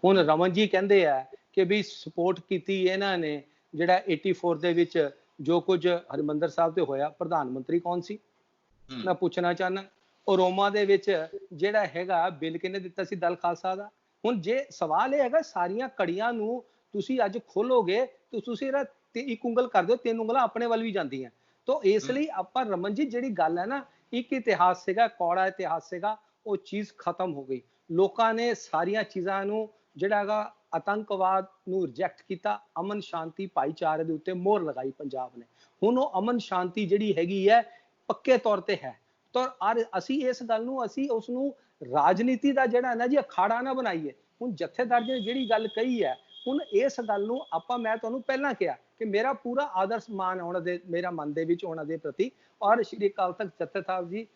ਹੁਣ ਰਮਨ ਜੀ ਕਹਿੰਦੇ ਆ ਕਿ ਵੀ ਸਪੋਰਟ ਕੀਤੀ ਇਹਨਾਂ ਨੇ ਜਿਹੜਾ 84 ਦੇ ਵਿੱਚ ਜੋ ਕੁਝ ਹਰਿਮੰਦਰ ਸਾਹਿਬ ਤੇ ਹੋਇਆ, ਪ੍ਰਧਾਨ ਮੰਤਰੀ ਕੌਣ ਸੀ? ਮੈਂ ਪੁੱਛਣਾ ਚਾਹੁੰਦਾ। ਰੋਮਾ ਦੇ ਵਿੱਚ ਜਿਹੜਾ ਹੈਗਾ ਬਿੱਲ ਕਿਹਨੇ ਦਿੱਤਾ ਸੀ? ਦਲ ਖਾਲਸਾ ਦਾ। ਹੁਣ ਜੇ ਸਵਾਲ ਇਹ ਹੈਗਾ ਸਾਰੀਆਂ ਕੜੀਆਂ ਨੂੰ ਤੁਸੀਂ ਅੱਜ ਖੋਲੋਗੇ ਤੇ ਤੁਸੀਂ ਇਹਦਾ ਇੱਕ ਉਂਗਲ ਕਰ ਦਿਓ, 3 ਉਂਗਲਾਂ ਆਪਣੇ ਵੱਲ ਵੀ ਜਾਂਦੀਆਂ। ਤਾਂ ਇਸ ਲਈ ਆਪਾਂ ਰਮਨ ਜੀ ਜਿਹੜੀ ਗੱਲ ਹੈ ਨਾ, ਇੱਕ ਇਤਿਹਾਸ ਸੀਗਾ, ਕੌੜਾ ਇਤਿਹਾਸ ਸੀਗਾ, ਉਹ ਚੀਜ਼ ਖਤਮ ਹੋ ਗਈ। ਲੋਕਾਂ ਨੇ ਸਾਰੀਆਂ ਚੀਜ਼ਾਂ ਨੂੰ ਜਿਹੜਾ ਹੈਗਾ ਆਤੰਕਵਾਦ ਨੂੰ ਰਿਜੈਕਟ ਕੀਤਾ, ਅਮਨ ਸ਼ਾਂਤੀ ਭਾਈਚਾਰੇ ਦੇ ਉੱਤੇ ਮੋਹਰ ਲਗਾਈ ਪੰਜਾਬ ਨੇ। ਹੁਣ ਉਹ ਅਮਨ ਸ਼ਾਂਤੀ ਜਿਹੜੀ ਹੈਗੀ ਹੈ ਪੱਕੇ ਤੌਰ ਤੇ ਹੈ। ਤਾਂ ਅਸੀਂ ਇਸ ਗੱਲ ਨੂੰ ਅਸੀਂ ਉਸ ਨੂੰ ਰਾਜਨੀਤੀ ਦਾ ਜਿਹੜਾ ਨਾ ਜੀ ਅਖਾੜਾ ਨਾ ਬਣਾਈਏ। ਹੁਣ ਜਥੇਦਾਰ ਜੀ ਨੇ ਜਿਹੜੀ ਗੱਲ ਕਹੀ ਹੈ, ਹੁਣ ਇਸ ਗੱਲ ਨੂੰ ਆਪਾਂ, ਮੈਂ ਤੁਹਾਨੂੰ ਪਹਿਲਾਂ ਕਿਹਾ ਕਿ ਮੇਰਾ ਪੂਰਾ ਆਦਰ ਸਨਮਾਨ ਉਹਨਾਂ ਦੇ ਮੇਰਾ ਮਨ ਦੇ ਵਿੱਚ ਉਹਨਾਂ ਦੇ ਪ੍ਰਤੀ, ਔਰ ਸ਼੍ਰੀ ਅਕਾਲ ਤਖਤ ਜਥੇਦਾਰ ਜੀ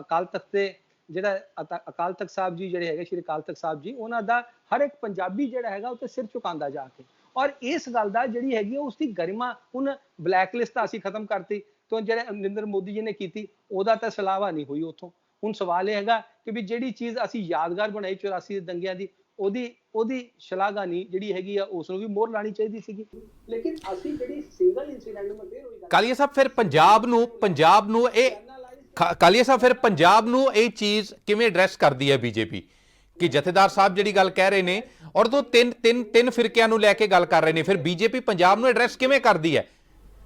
ਅਕਾਲ ਤਖਤ ਤੇ ਜਿਹੜਾ ਅਕਾਲ ਤਖਤ ਸਾਹਿਬ ਜੀ ਜਿਹੜੇ ਹੈਗੇ ਸ਼੍ਰੀ ਅਕਾਲ ਤਖਤ ਸਾਹਿਬ ਜੀ, ਉਹਨਾਂ ਦਾ ਹਰ ਇੱਕ ਪੰਜਾਬੀ ਜਿਹੜਾ ਹੈਗਾ ਉੱਤੇ ਸਿਰ ਝੁਕਾਉਂਦਾ ਜਾ ਕੇ। ਔਰ ਇਸ ਗੱਲ ਦਾ ਜਿਹੜੀ ਹੈਗੀ ਉਸ ਦੀ ਗਰਿਮਾ ਹੁਣ ਬਲੈਕ ਲਿਸਟ ਅਸੀਂ ਖਤਮ ਕਰਤੀ। ਤੋਂ ਜਿਹੜੇ ਨਰਿੰਦਰ ਮੋਦੀ ਜੀ ਨੇ ਕੀਤੀ ਉਹਦਾ ਤਾਂ ਸਲਾਵਾ ਨਹੀਂ ਹੋਈ ਉੱਥੋਂ। ਹੁਣ ਸਵਾਲ ਇਹ ਹੈਗਾ ਕਿ ਵੀ ਜਿਹੜੀ ਚੀਜ਼ ਅਸੀਂ ਯਾਦਗਾਰ ਬਣਾਈ 84 ਦੇ ਦੰਗਿਆਂ ਦੀ, ਉਹਦੀ ਸ਼ਲਾਘਾ ਨਹੀਂ ਜਿਹੜੀ ਹੈਗੀ ਆ ਉਸ ਨੂੰ ਵੀ ਮੋਹਰ ਲਾਣੀ ਚਾਹੀਦੀ ਸੀਗੀ। ਲੇਕਿਨ ਅਸੀਂ ਜਿਹੜੀ ਸਿੰਗਲ ਇਨਸੀਡੈਂਟ ਨੂੰ ਫਿਰ ਹੋਈ ਕਾਲੀਆ ਸਾਹਿਬ ਫਿਰ ਪੰਜਾਬ ਨੂੰ ਇਹ ਕਾਲੀਆ ਸਾਹਿਬ ਫਿਰ ਪੰਜਾਬ ਨੂੰ ਇਹ ਚੀਜ਼ ਕਿਵੇਂ ਐਡਰੈਸ ਕਰਦੀ ਹੈ ਬੀਜੇਪੀ ਕਿ ਜਥੇਦਾਰ ਸਾਹਿਬ ਜਿਹੜੀ ਗੱਲ ਕਹਿ ਰਹੇ ਨੇ ਔਰ ਤੋਂ ਤਿੰਨ ਫਿਰਕਿਆਂ ਨੂੰ ਲੈ ਕੇ ਗੱਲ ਕਰ ਰਹੇ ਨੇ, ਫਿਰ ਬੀਜੇਪੀ ਪੰਜਾਬ ਨੂੰ ਐਡਰੈਸ ਕਿਵੇਂ ਕਰਦੀ ਹੈ?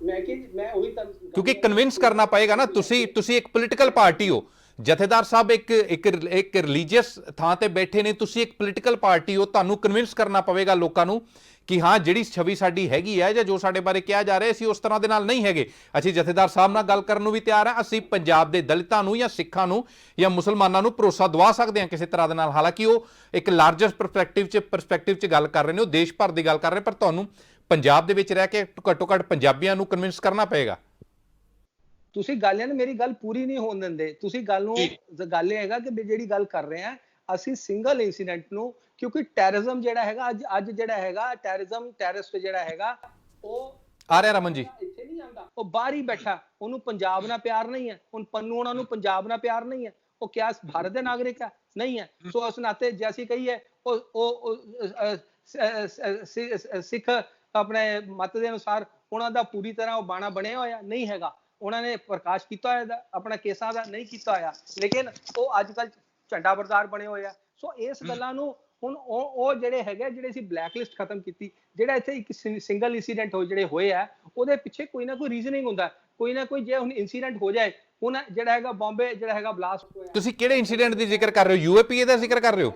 ਮੈਂ ਉਹੀ ਤਾਂ ਕਿਉਂਕਿ ਕਨਵਿੰਸ ਕਰਨਾ ਪਏਗਾ ਨਾ, ਤੁਸੀਂ ਇੱਕ ਪੋਲੀਟੀਕਲ ਪਾਰਟੀ ਹੋ, ਜਥੇਦਾਰ ਸਾਹਿਬ ਇੱਕ ਰਿਲੀਜੀਅਸ ਥਾਂ ਤੇ ਬੈਠੇ ਨੇ, ਤੁਸੀਂ ਇੱਕ ਪੋਲੀਟੀਕਲ ਪਾਰਟੀ ਹੋ, ਤੁਹਾਨੂੰ ਕਨਵਿੰਸ ਕਰਨਾ ਪਵੇਗਾ ਲੋਕਾਂ ਨੂੰ ਕਿ ਹਾਂ ਜਿਹੜੀ ਛਵੀ ਸਾਡੀ ਹੈਗੀ ਹੈ ਜਾਂ ਜੋ ਸਾਡੇ ਬਾਰੇ ਕਿਹਾ ਜਾ ਰਿਹਾ ਅਸੀਂ ਉਸ ਤਰ੍ਹਾਂ ਦੇ ਨਾਲ ਨਹੀਂ ਹੈਗੇ। ਅਸੀਂ ਜਥੇਦਾਰ ਸਾਹਿਬ ਨਾਲ ਗੱਲ ਕਰਨ ਨੂੰ ਵੀ ਤਿਆਰ ਹਾਂ, ਅਸੀਂ ਪੰਜਾਬ ਦੇ ਦਲਿਤਾਂ ਨੂੰ ਜਾਂ ਸਿੱਖਾਂ ਨੂੰ ਜਾਂ ਮੁਸਲਮਾਨਾਂ ਨੂੰ ਭਰੋਸਾ ਦਵਾ ਸਕਦੇ ਹਾਂ ਕਿਸੇ ਤਰ੍ਹਾਂ ਦੇ ਨਾਲ। ਹਾਲਾਂਕਿ ਉਹ ਇੱਕ ਲਾਰਜਰ ਪਰਸਪੈਕਟਿਵ 'ਚ ਗੱਲ ਕਰ ਰਹੇ ਨੇ, ਉਹ ਦੇਸ਼ ਭਰ ਦੀ ਗੱਲ ਕਰ ਰਹੇ, ਪਰ ਤੁਹਾਨੂੰ ਪੰਜਾਬ ਦੇ ਵਿੱਚ ਰਹਿ ਕੇ ਘੱਟੋ ਘੱਟ ਪੰਜਾਬੀਆਂ ਨੂੰ ਕਨਵਿੰਸ ਕਰਨਾ ਪਏਗਾ। ਤੁਸੀਂ ਗੱਲ ਨਾ ਮੇਰੀ ਗੱਲ ਪੂਰੀ ਨਹੀਂ ਹੋਣ ਦਿੰਦੇ। ਤੁਸੀਂ ਗੱਲ ਇਹ ਹੈਗਾ ਕਿ ਜਿਹੜੀ ਗੱਲ ਕਰ ਰਹੇ ਆ ਅਸੀਂ ਸਿੰਗਲ ਇਨਸੀਡੈਂਟ ਨੂੰ, ਕਿਉਂਕਿ ਟੈਰਰਿਜ਼ਮ ਜਿਹੜਾ ਹੈਗਾ ਅੱਜ ਜਿਹੜਾ ਹੈਗਾ ਟੈਰਰਿਸਟ ਜਿਹੜਾ ਹੈਗਾ ਉਹ ਆ ਰਿਹਾ ਰਮਨ ਜੀ ਇੱਥੇ ਨਹੀਂ ਆਉਂਦਾ, ਉਹ ਬਾਹਰ ਹੀ ਬੈਠਾ, ਉਹਨੂੰ ਪੰਜਾਬ ਨਾਲ ਪਿਆਰ ਨਹੀਂ ਹੈ। ਹੁਣ ਪੰਨੂ ਉਹਨਾਂ ਨੂੰ ਪੰਜਾਬ ਨਾਲ ਪਿਆਰ ਨਹੀਂ ਹੈ, ਉਹ ਕਿਆ ਭਾਰਤ ਦੇ ਨਾਗਰਿਕ ਹੈ? ਨਹੀਂ ਹੈ। ਸੋ ਉਸ ਨਾਤੇ ਜੇ ਅਸੀਂ ਕਹੀਏ ਉਹ ਸਿੱਖ ਆਪਣੇ ਮਤ ਦੇ ਅਨੁਸਾਰ ਉਹਨਾਂ ਦਾ ਪੂਰੀ ਤਰ੍ਹਾਂ ਉਹ ਬਾਣਾ ਬਣਿਆ ਹੋਇਆ ਨਹੀਂ ਹੈਗਾ, ਉਹਨਾਂ ਨੇ ਪ੍ਰਕਾਸ਼ ਕੀਤਾ ਹੋਇਆ ਆਪਣਾ ਕੇਸਾਂ ਦਾ ਨਹੀਂ ਕੀਤਾ ਹੋਇਆ, ਲੇਕਿਨ ਉਹ ਅੱਜ ਕੱਲ ਝੰਡਾ ਬਰਦਾਰ ਬਣੇ ਹੋਏ ਆ। ਸੋ ਇਸ ਗੱਲਾਂ ਨੂੰ ਹੁਣ ਉਹ ਜਿਹੜੇ ਹੈਗੇ ਜਿਹੜੇ ਅਸੀਂ ਬਲੈਕ ਲਿਸਟ ਖਤਮ ਕੀਤੀ, ਜਿਹੜਾ ਇੱਥੇ ਇੱਕ ਸਿੰਗਲ ਇਨਸੀਡੈਂਟ ਜਿਹੜੇ ਹੋਏ ਆ ਉਹਦੇ ਪਿੱਛੇ ਕੋਈ ਨਾ ਕੋਈ ਰੀਜ਼ਨਿੰਗ ਹੁੰਦਾ, ਕੋਈ ਨਾ ਕੋਈ। ਜੇ ਹੁਣ ਇਨਸੀਡੈਂਟ ਹੋ ਜਾਏ, ਹੁਣ ਜਿਹੜਾ ਹੈਗਾ ਬੰਬੇ ਜਿਹੜਾ ਹੈਗਾ ਬਲਾਸਟ ਹੋਇਆ, ਤੁਸੀਂ ਕਿਹੜੇ ਇਨਸੀਡੈਂਟ ਦੀ ਜ਼ਿਕਰ ਕਰ ਰਹੇ ਹੋ? ਯੂਏਪੀਏ ਦਾ ਜ਼ਿਕਰ ਕਰ ਰਹੇ ਹੋ?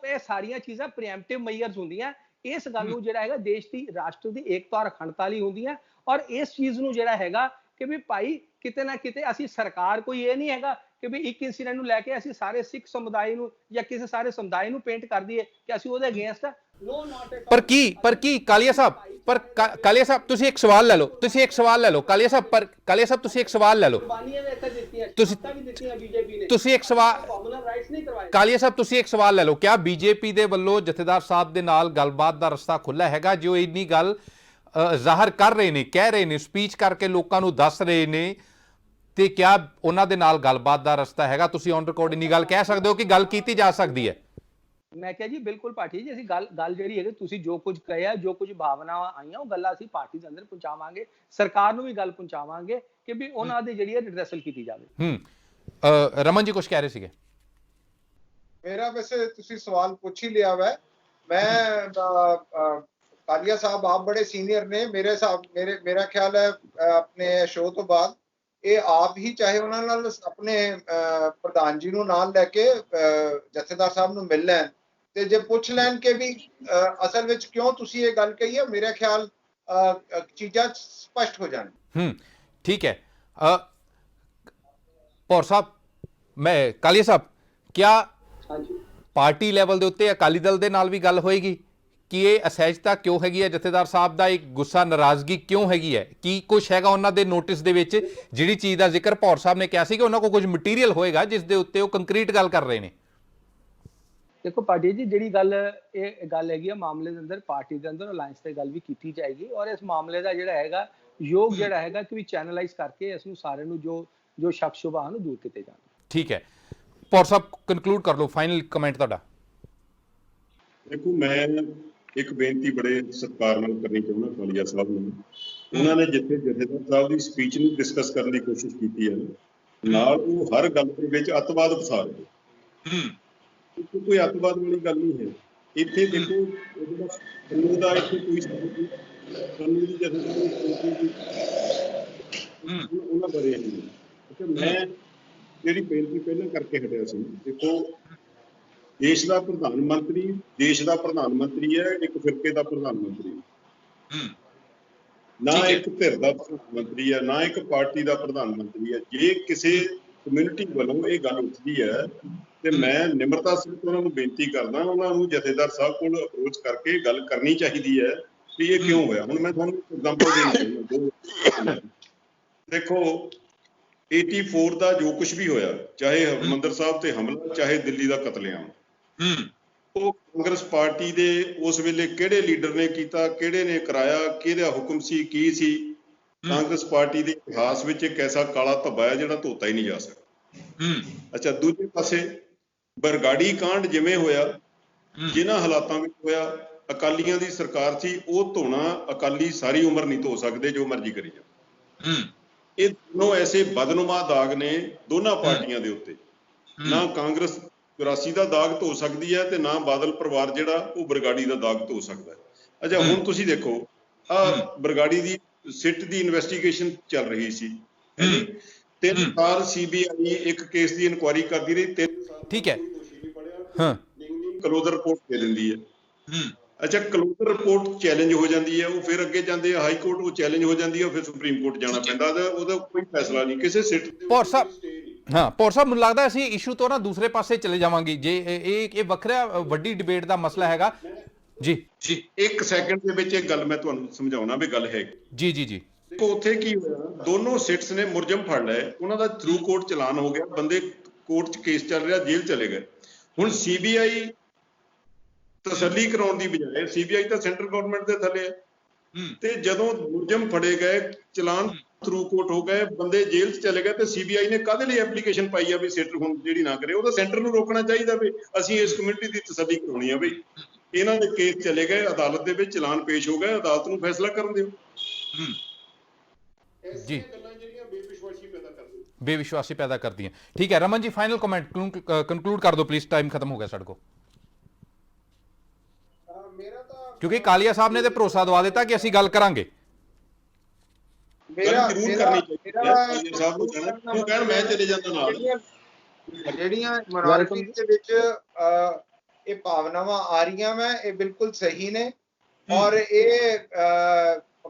ਇਹ ਸਾਰੀਆਂ ਚੀਜ਼ਾਂ ਪ੍ਰੀਐਮਪਟਿਵ ਮੈਜਰਸ ਹੁੰਦੀਆਂ। ਇਸ ਗੱਲ ਨੂੰ ਜਿਹੜਾ ਹੈਗਾ ਦੇਸ਼ ਦੀ ਰਾਸ਼ਟਰ ਦੀ ਏਕਤਾ ਔਰ ਅਖੰਡਤਾ ਲਈ ਹੁੰਦੀਆਂ, ਔਰ ਇਸ ਚੀਜ਼ ਨੂੰ ਜਿਹੜਾ ਹੈਗਾ ਕਿ ਵੀ ਭਾਈ ਕਿਤੇ ਨਾ ਕਿਤੇ ਅਸੀਂ ਸਰਕਾਰ ਕੋਈ ਇਹ ਨਹੀਂ ਹੈਗਾ ਕਿ ਵੀ ਇੱਕ ਇਨਸੀਡੈਂਟ ਨੂੰ ਲੈ ਕੇ ਅਸੀਂ ਸਾਰੇ ਸਿੱਖ ਸਮੁਦਾਇ ਨੂੰ ਜਾਂ ਕਿਸੇ ਸਾਰੇ ਸਮੁਦਾਇ ਨੂੰ ਪੇਂਟ ਕਰ ਦਈਏ ਕਿ ਅਸੀਂ ਉਹਦੇ ਅਗੇਂਸਟ ਆ। ਪਰ ਕੀ ਕਾਲੀਆ ਸਾਹਿਬ ਤੁਸੀਂ ਇੱਕ ਸਵਾਲ ਲੈ ਲਓ, ਕਾਲੀਆ ਸਾਹਿਬ ਤੁਸੀਂ ਇੱਕ ਸਵਾਲ ਲੈ ਲਓ, ਤੁਸੀਂ ਇੱਕ ਸਵਾਲ ਕਾਲੀਆ ਸਾਹਿਬ ਤੁਸੀਂ ਇੱਕ ਸਵਾਲ ਲੈ ਲਓ, ਕਿਆ ਬੀਜੇਪੀ ਦੇ ਵੱਲੋਂ ਜਥੇਦਾਰ ਸਾਹਿਬ ਦੇ ਨਾਲ ਗੱਲਬਾਤ ਦਾ ਰਸਤਾ ਖੁੱਲ੍ਹਾ ਹੈਗਾ? ਜੋ ਇੰਨੀ ਗੱਲ ਜ਼ਾਹਰ ਕਰ ਰਹੇ ਨੇ, ਕਹਿ ਰਹੇ ਨੇ, ਸਪੀਚ ਕਰਕੇ ਲੋਕਾਂ ਨੂੰ ਦੱਸ ਰਹੇ ਨੇ, ਤੇ ਕਿਆ ਉਹਨਾਂ ਦੇ ਨਾਲ ਗੱਲਬਾਤ ਦਾ ਰਸਤਾ ਹੈਗਾ? ਤੁਸੀਂ ਔਨ ਰਿਕਾਰਡ ਇੰਨੀ ਗੱਲ ਕਹਿ ਸਕਦੇ ਹੋ ਕਿ ਗੱਲ ਕੀਤੀ ਜਾ ਸਕਦੀ ਹੈ? ਮੈਂ ਕਿਹਾ ਜੀ ਬਿਲਕੁਲ ਪਾਰਟੀ ਜੀ, ਅਸੀਂ ਗੱਲ ਜਿਹੜੀ ਹੈਗੀ ਤੁਸੀਂ ਜੋ ਕੁਝ ਕਹਿਆ, ਜੋ ਕੁਝ ਭਾਵਨਾਵਾਂ ਆਈਆਂ ਉਹ ਗੱਲਾਂ ਅਸੀਂ ਪਾਰਟੀ ਦੇ ਅੰਦਰ ਪਹੁੰਚਾਵਾਂਗੇ, ਸਰਕਾਰ ਨੂੰ ਵੀ ਗੱਲ ਪਹੁੰਚਾਵਾਂਗੇ ਕਿ ਵੀ ਉਹਨਾਂ ਦੀ ਜਿਹੜੀ ਹੈ ਰਿਡਰੈਸਲ ਕੀਤੀ ਜਾਵੇ। ਰਮਨ ਜੀ ਕੁਝ ਕਹਿ ਰਹੇ ਸੀਗੇ? ਮੇਰਾ ਵੈਸੇ ਤੁਸੀਂ ਸਵਾਲ ਪੁੱਛ ਹੀ ਲਿਆ ਵਾ। ਮੈਂ ਕਾਲੀਆ ਸਾਹਿਬ ਆਪ ਬੜੇ ਸੀਨੀਅਰ ਨੇ ਮੇਰਾ ਖਿਆਲ ਹੈ ਆਪਣੇ ਸ਼ੋਅ ਤੋਂ ਬਾਅਦ ਇਹ ਆਪ ਹੀ ਚਾਹੇ ਉਹਨਾਂ ਨਾਲ ਆਪਣੇ ਪ੍ਰਧਾਨ ਜੀ ਨੂੰ ਨਾਲ ਲੈ ਕੇ ਜਥੇਦਾਰ ਸਾਹਿਬ ਨੂੰ ਮਿਲ ਲੈਣ ਤੇ ਜੇ ਪੁੱਛ ਲੈਣ ਕਿ ਵੀ ਅਸਲ ਵਿੱਚ ਕਿਉਂ ਤੁਸੀਂ ਇਹ ਗੱਲ ਕਹੀ ਹੈ, ਮੇਰਾ ਖਿਆਲ ਚੀਜ਼ਾਂ ਸਪਸ਼ਟ ਹੋ ਜਾਣ। ਠੀਕ ਹੈ ਪੌਰ ਸਾਹਿਬ, ਮੈਂ ਕਾਲੀਆ ਸਾਹਿਬ, ਕਿਆ ਪਾਰਟੀ ਲੈਵਲ ਦੇ ਉੱਤੇ ਅਕਾਲੀ ਦਲ ਦੇ ਨਾਲ ਵੀ ਗੱਲ ਹੋਏਗੀ ਕਿ ਇਹ ਅਸਹਿਜਤਾ ਕਿਉਂ ਹੈਗੀ ਹੈ ਜਥੇਦਾਰ ਸਾਹਿਬ ਦਾ, ਇੱਕ ਗੁੱਸਾ ਨਾਰਾਜ਼ਗੀ ਕਿਉਂ ਹੈਗੀ ਹੈ? ਕੀ ਕੁਛ ਹੈਗਾ ਉਹਨਾਂ ਦੇ ਨੋਟਿਸ ਦੇ ਵਿੱਚ ਜਿਹੜੀ ਚੀਜ਼ ਦਾ ਜ਼ਿਕਰ ਪੌਰ ਸਾਹਿਬ ਨੇ ਕਿਹਾ ਸੀ ਕਿ ਉਹਨਾਂ ਕੋਲ ਕੁਝ ਮਟੀਰੀਅਲ ਹੋਏਗਾ ਜਿਸ ਦੇ ਉੱਤੇ ਉਹ ਕੰਕਰੀਟ ਗੱਲ ਕਰ ਰਹੇ ਨੇ? ਦੇਖੋ ਪਾਰਟੀ ਜੀ, ਜਿਹੜੀ ਗੱਲ ਇਹ ਗੱਲ ਹੈਗੀ ਆ ਮਾਮਲੇ ਦੇ ਅੰਦਰ ਪਾਰਟੀ ਦੇ ਅੰਦਰ ਅਲਾਈਅੰਸ ਤੇ ਗੱਲ ਵੀ ਕੀਤੀ ਜਾਏਗੀ ਔਰ ਇਸ ਮਾਮਲੇ ਦਾ ਜਿਹੜਾ ਹੈਗਾ ਯੋਗ ਜਿਹੜਾ ਹੈਗਾ ਕਿ ਵੀ ਚੈਨਲਾਈਜ਼ ਕਰਕੇ ਇਸ ਨੂੰ ਸਾਰੇ ਨੂੰ ਜੋ ਸ਼ੱਕ ਸ਼ੁਬਾ ਨੂੰ ਦੂਰ ਕੀਤੇ ਜਾਣ। ਠੀਕ ਹੈ ਪੌਰ ਸਾਹਿਬ, ਕਨਕਲੂਡ ਕਰ ਲਓ, ਫਾਈਨਲ ਕਮੈਂਟ ਤੁਹਾਡਾ। ਦੇਖੋ ਮੈਂ ਇੱਕ ਬੇਨਤੀ ਬੜੇ ਸਤਿਕਾਰ ਨਾਲ ਕਰਨੀ ਚਾਹੁੰਦਾ ਕਾਲੀਆ ਸਾਹਿਬ ਨੂੰ। ਉਹਨਾਂ ਨੇ ਜਿੱਥੇ ਜਥੇਦਾਰ ਸਾਹਿਬ ਦੀ ਸਪੀਚ ਨੂੰ ਡਿਸਕਸ ਕਰਨ ਦੀ ਕੋਸ਼ਿਸ਼ ਕੀਤੀ ਹੈ, ਨਾਲ ਉਹ ਹਰ ਗੱਲ ਦੇ ਵਿੱਚ ਅੱਤਵਾਦ ਫਸਾ ਰਹੇ। ਕੋਈ ਅੱਤਵਾਦ ਵਾਲੀ ਗੱਲ ਨਹੀਂ ਹੈ ਇੱਥੇ। ਦੇਖੋ ਕਾਨੂੰਨ ਦਾ ਇੱਥੇ ਕੋਈ ਕਾਨੂੰਨ ਦੀ ਉਹਨਾਂ ਬਾਰੇ ਨਹੀਂ। ਮੈਂ ਜਿਹੜੀ ਬੇਨਤੀ ਪਹਿਲਾਂ ਕਰਕੇ ਹਟਿਆ ਸੀ, ਦੇਖੋ ਦੇਸ਼ ਦਾ ਪ੍ਰਧਾਨ ਮੰਤਰੀ ਹੈ, ਇੱਕ ਫਿਰਕੇ ਦਾ ਪ੍ਰਧਾਨ ਮੰਤਰੀ, ਨਾ ਇੱਕ ਧਿਰ ਦਾ ਪ੍ਰਧਾਨ ਮੰਤਰੀ ਹੈ, ਨਾ ਇੱਕ ਪਾਰਟੀ ਦਾ ਪ੍ਰਧਾਨ ਮੰਤਰੀ ਹੈ। ਜੇ ਕਿਸੇ ਕਮਿਊਨਿਟੀ ਵੱਲੋਂ ਇਹ ਗੱਲ ਉੱਠਦੀ ਹੈ ਤੇ ਮੈਂ ਨਿਮਰਤਾ ਸਹਿਤ ਉਹਨਾਂ ਨੂੰ ਬੇਨਤੀ ਕਰਦਾ, ਉਹਨਾਂ ਨੂੰ ਜਥੇਦਾਰ ਸਾਹਿਬ ਕੋਲ ਅਪਰੋਚ ਕਰਕੇ ਗੱਲ ਕਰਨੀ ਚਾਹੀਦੀ ਹੈ ਕਿ ਇਹ ਕਿਉਂ ਹੋਇਆ। ਹੁਣ ਮੈਂ ਤੁਹਾਨੂੰ ਐਗਜ਼ਾਮਪਲ ਦੇਣੀ ਚਾਹੁੰਦਾ। ਦੇਖੋ 84 ਦਾ ਜੋ ਕੁਝ ਵੀ ਹੋਇਆ, ਚਾਹੇ ਹਰਿਮੰਦਰ ਸਾਹਿਬ ਤੇ ਹਮਲਾ, ਚਾਹੇ ਦਿੱਲੀ ਦਾ ਕਤਲੇਆਮ, ਉਹ ਕਾਂਗਰਸ ਪਾਰਟੀ ਦੇ ਉਸ ਵੇਲੇ ਕਿਹੜੇ ਲੀਡਰ ਨੇ ਕੀਤਾ, ਕਿਹੜੇ ਨੇ ਕਰਾਇਆ, ਕਿਹਦਾ ਹੁਕਮ ਸੀ, ਕੀ ਸੀ? ਕਾਂਗਰਸ ਪਾਰਟੀ ਦੇ ਇਤਿਹਾਸ ਵਿੱਚ ਇੱਕ ਐਸਾ ਕਾਲਾ ਧੱਬਾ ਹੈ ਜਿਹੜਾ ਧੋਤਾ ਹੀ ਨਹੀਂ ਜਾ ਸਕਦਾ। ਅੱਛਾ, ਦੂਜੇ ਪਾਸੇ ਬਰਗਾੜੀ ਕਾਂਡ ਜਿਵੇਂ ਹੋਇਆ, ਜਿਨ੍ਹਾਂ ਹਾਲਾਤਾਂ ਵਿੱਚ ਹੋਇਆ, ਅਕਾਲੀਆਂ ਦੀ ਸਰਕਾਰ ਸੀ, ਉਹ ਧੋਣਾ ਅਕਾਲੀ ਸਾਰੀ ਉਮਰ ਨਹੀਂ ਧੋ ਸਕਦੇ, ਜੋ ਮਰਜ਼ੀ ਕਰੀ ਜਾਓ। ਇਹ ਦੋਨੋਂ ਐਸੇ ਬਦਨੁਮਾ ਦਾਗ ਨੇ ਦੋਨਾਂ ਪਾਰਟੀਆਂ ਦੇ ਉੱਤੇ। ਨਾ ਕਾਂਗਰਸ 84 ਦਾ ਦਾਗ ਧੋ ਸਕਦੀ ਹੈ ਤੇ ਨਾ ਬਾਦਲ ਪਰਿਵਾਰ ਜਿਹੜਾ ਉਹ ਬਰਗਾੜੀ ਦਾ ਦਾਗ ਧੋ ਸਕਦਾ ਹੈ। ਅੱਛਾ, ਹੁਣ ਤੁਸੀਂ ਦੇਖੋ, ਬਰਗਾੜੀ ਦੀ ਸਿੱਟ ਦੀ ਇਨਵੈਸਟੀਗੇਸ਼ਨ ਚੱਲ ਰਹੀ ਸੀ, 3 ਸਾਲ CBI ਇੱਕ ਕੇਸ ਦੀ ਇਨਕੁਆਇਰੀ ਕਰਦੀ ਰਹੀ, 3 ਸਾਲ ਠੀਕ ਹੈ। ਕਲੋਜ਼ਰ ਰਿਪੋਰਟ ਦੇ ਦਿੰਦੀ ਹੈ। ਅੱਛਾ, ਕਲੋਜ਼ਰ ਰਿਪੋਰਟ ਚੈਲੰਜ ਹੋ ਜਾਂਦੀ ਹੈ, ਉਹ ਫਿਰ ਅੱਗੇ ਜਾਂਦੇ ਆ ਹਾਈ ਕੋਰਟ, ਉਹ ਚੈਲੰਜ ਹੋ ਜਾਂਦੀ ਹੈ, ਫਿਰ ਸੁਪਰੀਮ ਕੋਰਟ ਜਾਣਾ ਪੈਂਦਾ, ਉਹਦਾ ਕੋਈ ਫੈਸਲਾ ਨਹੀਂ ਕਿਸੇ ਸਿੱਟ ਦੇ। ਪੌਰ ਸਾਹਿਬ, ਹਾਂ ਪੌਰ ਸਾਹਿਬ, ਮੈਨੂੰ ਲੱਗਦਾ ਅਸੀਂ ਇਸ਼ੂ ਤੋਂ ਨਾ ਦੂਸਰੇ ਪਾਸੇ ਚਲੇ ਜਾਵਾਂਗੇ ਜੇ ਇਹ ਵੱਖਰਾ ਵੱਡੀ ਡਿਬੇਟ ਦਾ ਮਸਲਾ ਹੈਗਾ ਜੀ। 1 ਸੈਕਿੰਡ ਦੇ ਵਿੱਚ ਇਹ ਗੱਲ ਮੈਂ ਤੁਹਾਨੂੰ ਸਮਝਾਉਣਾ ਵੀ ਗੱਲ ਹੈ ਜੀ ਜੀ ਜੀ। ਦੇਖੋ, ਉੱਥੇ ਕੀ ਹੋਇਆ, ਦੋਨੋਂ ਸਿਟਸ ਨੇ ਮੁਲਜ਼ਮ ਫੜ ਲਏ, ਉਹਨਾਂ ਦਾ ਥਰੂ ਕੋਰਟ ਚਲਾਨ ਹੋ ਗਿਆ, ਬੰਦੇ ਕੋਰਟ 'ਚ ਕੇਸ ਚੱਲ ਰਿਹਾ, ਜੇਲ੍ਹ ਚਲੇ ਗਏ। ਹੁਣ CBI ਤਸੱਲੀ ਕਰਾਉਣ ਦੀ ਬਜਾਏ, CBI ਤਾਂ ਸੈਂਟਰਲ ਗਵਰਨਮੈਂਟ ਦੇ ਥੱਲੇ ਹੈ, ਤੇ ਜਦੋਂ ਮੁਲਜ਼ਮ ਫੜੇ ਗਏ, ਚਲਾਨ ਥਰੂ ਕੋਰਟ ਹੋ ਗਏ, ਬੰਦੇ ਜੇਲ੍ਹ 'ਚ ਚਲੇ ਗਏ, ਤੇ CBI ਨੇ ਕਾਹਦੇ ਲਈ ਐਪਲੀਕੇਸ਼ਨ ਪਾਈ ਆ ਵੀ ਸਿੱਟ ਹੁਣ ਜਿਹੜੀ ਨਾ ਕਰੇ? ਉਹਦਾ ਸੈਂਟਰ ਨੂੰ ਰੋਕਣਾ ਚਾਹੀਦਾ ਵੀ ਅਸੀਂ ਇਸ ਕਮਿਊਨਿਟੀ ਦੀ ਤਸੱਲੀ ਕਰਾਉਣੀ ਆ ਬਈ ਇਹਨਾਂ ਦੇ ਕੇਸ ਚਲੇ ਗਏ, ਅਦਾਲਤ ਦੇ ਵਿੱਚ ਚਲਾਨ ਪੇਸ਼ ਹੋ ਗਏ, ਅਦਾਲਤ ਨੂੰ ਫੈਸਲਾ ਕਰਨ ਦਿਓ। ਜੀ, ਗੱਲਾਂ ਜਿਹੜੀਆਂ ਬੇਵਿਸ਼ਵਾਸੀ ਪੈਦਾ ਕਰਦੀਆਂ, ਬੇਵਿਸ਼ਵਾਸੀ ਪੈਦਾ ਕਰਦੀਆਂ। ਠੀਕ ਹੈ Raman ji, final comment conclude ਕਰ ਦਿਓ ਪਲੀਜ਼, ਟਾਈਮ ਖਤਮ ਹੋ ਗਿਆ ਸਾਡੇ ਕੋਲ। ਮੇਰਾ ਤਾਂ ਕਿਉਂਕਿ ਕਾਲੀਆ ਸਾਹਿਬ ਨੇ ਤੇ ਭਰੋਸਾ ਦਵਾ ਦਿੱਤਾ ਕਿ ਅਸੀਂ ਗੱਲ ਕਰਾਂਗੇ। ਮੇਰਾ ਜ਼ਰੂਰ ਕਰਨੀ ਚਾਹੀਦੀ ਹੈ। ਕਾਲੀਆ ਸਾਹਿਬ ਨੂੰ ਕਹਿਣਾ, ਉਹ ਕਹਿਣ ਮੈਂ ਚਲੇ ਜਾਂਦਾ ਨਾਲ। ਜਿਹੜੀਆਂ ਮਿਨੋਰਿਟੀ ਦੇ ਵਿੱਚ ਇਹ ਭਾਵਨਾਵਾਂ ਆ ਰਹੀਆਂ ਵਾ, ਇਹ ਬਿਲਕੁਲ ਸਹੀ ਨੇ, ਔਰ ਇਹ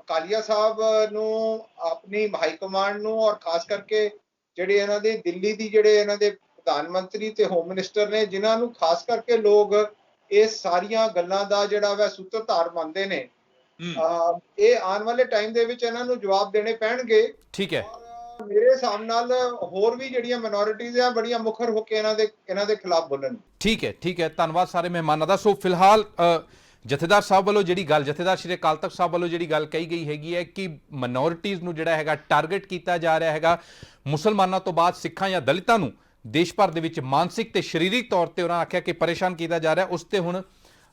ਕਾਲੀਆ ਸਾਹਿਬ ਨੂੰ, ਆਪਣੀ ਹਾਈ ਕਮਾਂਡ ਨੂੰ, ਔਰ ਖਾਸ ਕਰਕੇ ਜਿਹੜੇ ਇਹਨਾਂ ਦੇ ਦਿੱਲੀ ਦੀ ਜਿਹੜੇ ਇਹਨਾਂ ਦੇ ਪ੍ਰਧਾਨ ਮੰਤਰੀ ਤੇ ਹੋਮ ਮਿਨਿਸਟਰ ਨੇ, ਜਿਨ੍ਹਾਂ ਨੂੰ ਖਾਸ ਕਰਕੇ ਲੋਕ ਇਹ ਸਾਰੀਆਂ ਗੱਲਾਂ ਦਾ ਜਿਹੜਾ ਵਾ ਸੂਤਰਧਾਰ ਮੰਨਦੇ ਨੇ, ਇਹ ਆਉਣ ਵਾਲੇ ਟਾਈਮ ਦੇ ਵਿੱਚ ਇਹਨਾਂ ਨੂੰ ਜਵਾਬ ਦੇਣੇ ਪੈਣਗੇ। ਠੀਕ ਹੈ। ਮੇਰੇ ਹਿਸਾਬ ਨਾਲ ਹੋਰ ਵੀ ਜਿਹੜੀਆਂ ਮਿਨੋਰਿਟੀਜ਼ ਆ, ਬੜੀਆਂ ਮੁਖਰ ਹੋ ਕੇ ਇਹਨਾਂ ਦੇ ਖਿਲਾਫ ਬੋਲਣ। ਠੀਕ ਹੈ, ਠੀਕ ਹੈ, ਧੰਨਵਾਦ ਸਾਰੇ ਮਹਿਮਾਨਾਂ ਦਾ। ਸੋ ਫਿਲਹਾਲ ਜਥੇਦਾਰ ਸਾਹਿਬ ਵੱਲੋਂ ਜਿਹੜੀ ਗੱਲ, ਜਥੇਦਾਰ ਸ਼੍ਰੀ ਅਕਾਲ ਤਖਤ ਸਾਹਿਬ ਵੱਲੋਂ ਜਿਹੜੀ ਗੱਲ ਕਹੀ ਗਈ ਹੈਗੀ ਹੈ ਕਿ ਮਿਨੋਰਿਟੀਜ਼ ਨੂੰ ਜਿਹੜਾ ਹੈਗਾ ਟਾਰਗੇਟ ਕੀਤਾ ਜਾ ਰਿਹਾ ਹੈਗਾ, ਮੁਸਲਮਾਨਾਂ ਤੋਂ ਬਾਅਦ ਸਿੱਖਾਂ ਜਾਂ ਦਲਿਤਾਂ ਨੂੰ ਦੇਸ਼ ਭਰ ਦੇ ਵਿੱਚ ਮਾਨਸਿਕ ਤੇ ਸਰੀਰਕ ਤੌਰ ਤੇ ਉਹਨਾਂ ਆਖਿਆ ਕਿ ਪਰੇਸ਼ਾਨ ਕੀਤਾ ਜਾ ਰਿਹਾ। ਉਸ ਤੇ ਹੁਣ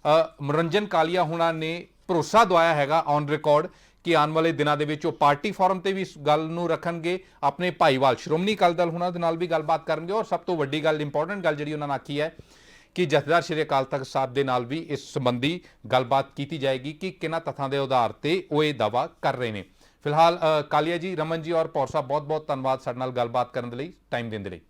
ਮਨੋਰੰਜਨ ਕਾਲੀਆ ਹੁਣਾਂ ਨੇ ਭਰੋਸਾ ਦਵਾਇਆ ਹੈਗਾ ਔਨ ਰਿਕਾਰਡ ਕਿ ਆਉਣ ਵਾਲੇ ਦਿਨਾਂ ਦੇ ਵਿੱਚ ਉਹ ਪਾਰਟੀ ਫੋਰਮ ਤੇ ਵੀ ਇਸ ਗੱਲ ਨੂੰ ਰੱਖਣਗੇ, ਆਪਣੇ ਭਾਈਵਾਲ ਸ਼੍ਰੋਮਣੀ ਅਕਾਲੀ ਦਲ ਹੁਣਾਂ ਦੇ ਨਾਲ ਵੀ ਗੱਲਬਾਤ ਕਰਨਗੇ, ਔਰ ਸਭ ਤੋਂ ਵੱਡੀ ਗੱਲ, ਇੰਪੋਰਟੈਂਟ ਗੱਲ ਜਿਹੜੀ ਉਹਨਾਂ ਨੇ ਆਖੀ ਹੈ ਕਿ ਜਥੇਦਾਰ ਸ਼੍ਰੀ ਅਕਾਲ ਤਖਤ ਸਾਹਿਬ ਦੇ ਨਾਲ ਵੀ ਇਸ ਸੰਬੰਧੀ ਗੱਲਬਾਤ ਕੀਤੀ ਜਾਏਗੀ ਕਿ ਕਿਹਨਾਂ ਤੱਥਾਂ ਦੇ ਆਧਾਰ ਤੇ ਉਹ ਇਹ ਦਾਅਵਾ ਕਰ ਰਹੇ ਨੇ। ਫਿਲਹਾਲ ਕਾਲੀਆ ਜੀ, ਰਮਨ ਜੀ ਔਰ ਪੌਰ ਸਾਹਿਬ, ਬਹੁਤ ਬਹੁਤ ਧੰਨਵਾਦ ਸਾਡੇ ਨਾਲ ਗੱਲਬਾਤ ਕਰਨ ਦੇ ਲਈ, ਟਾਈਮ ਦੇਣ ਦੇ ਲਈ।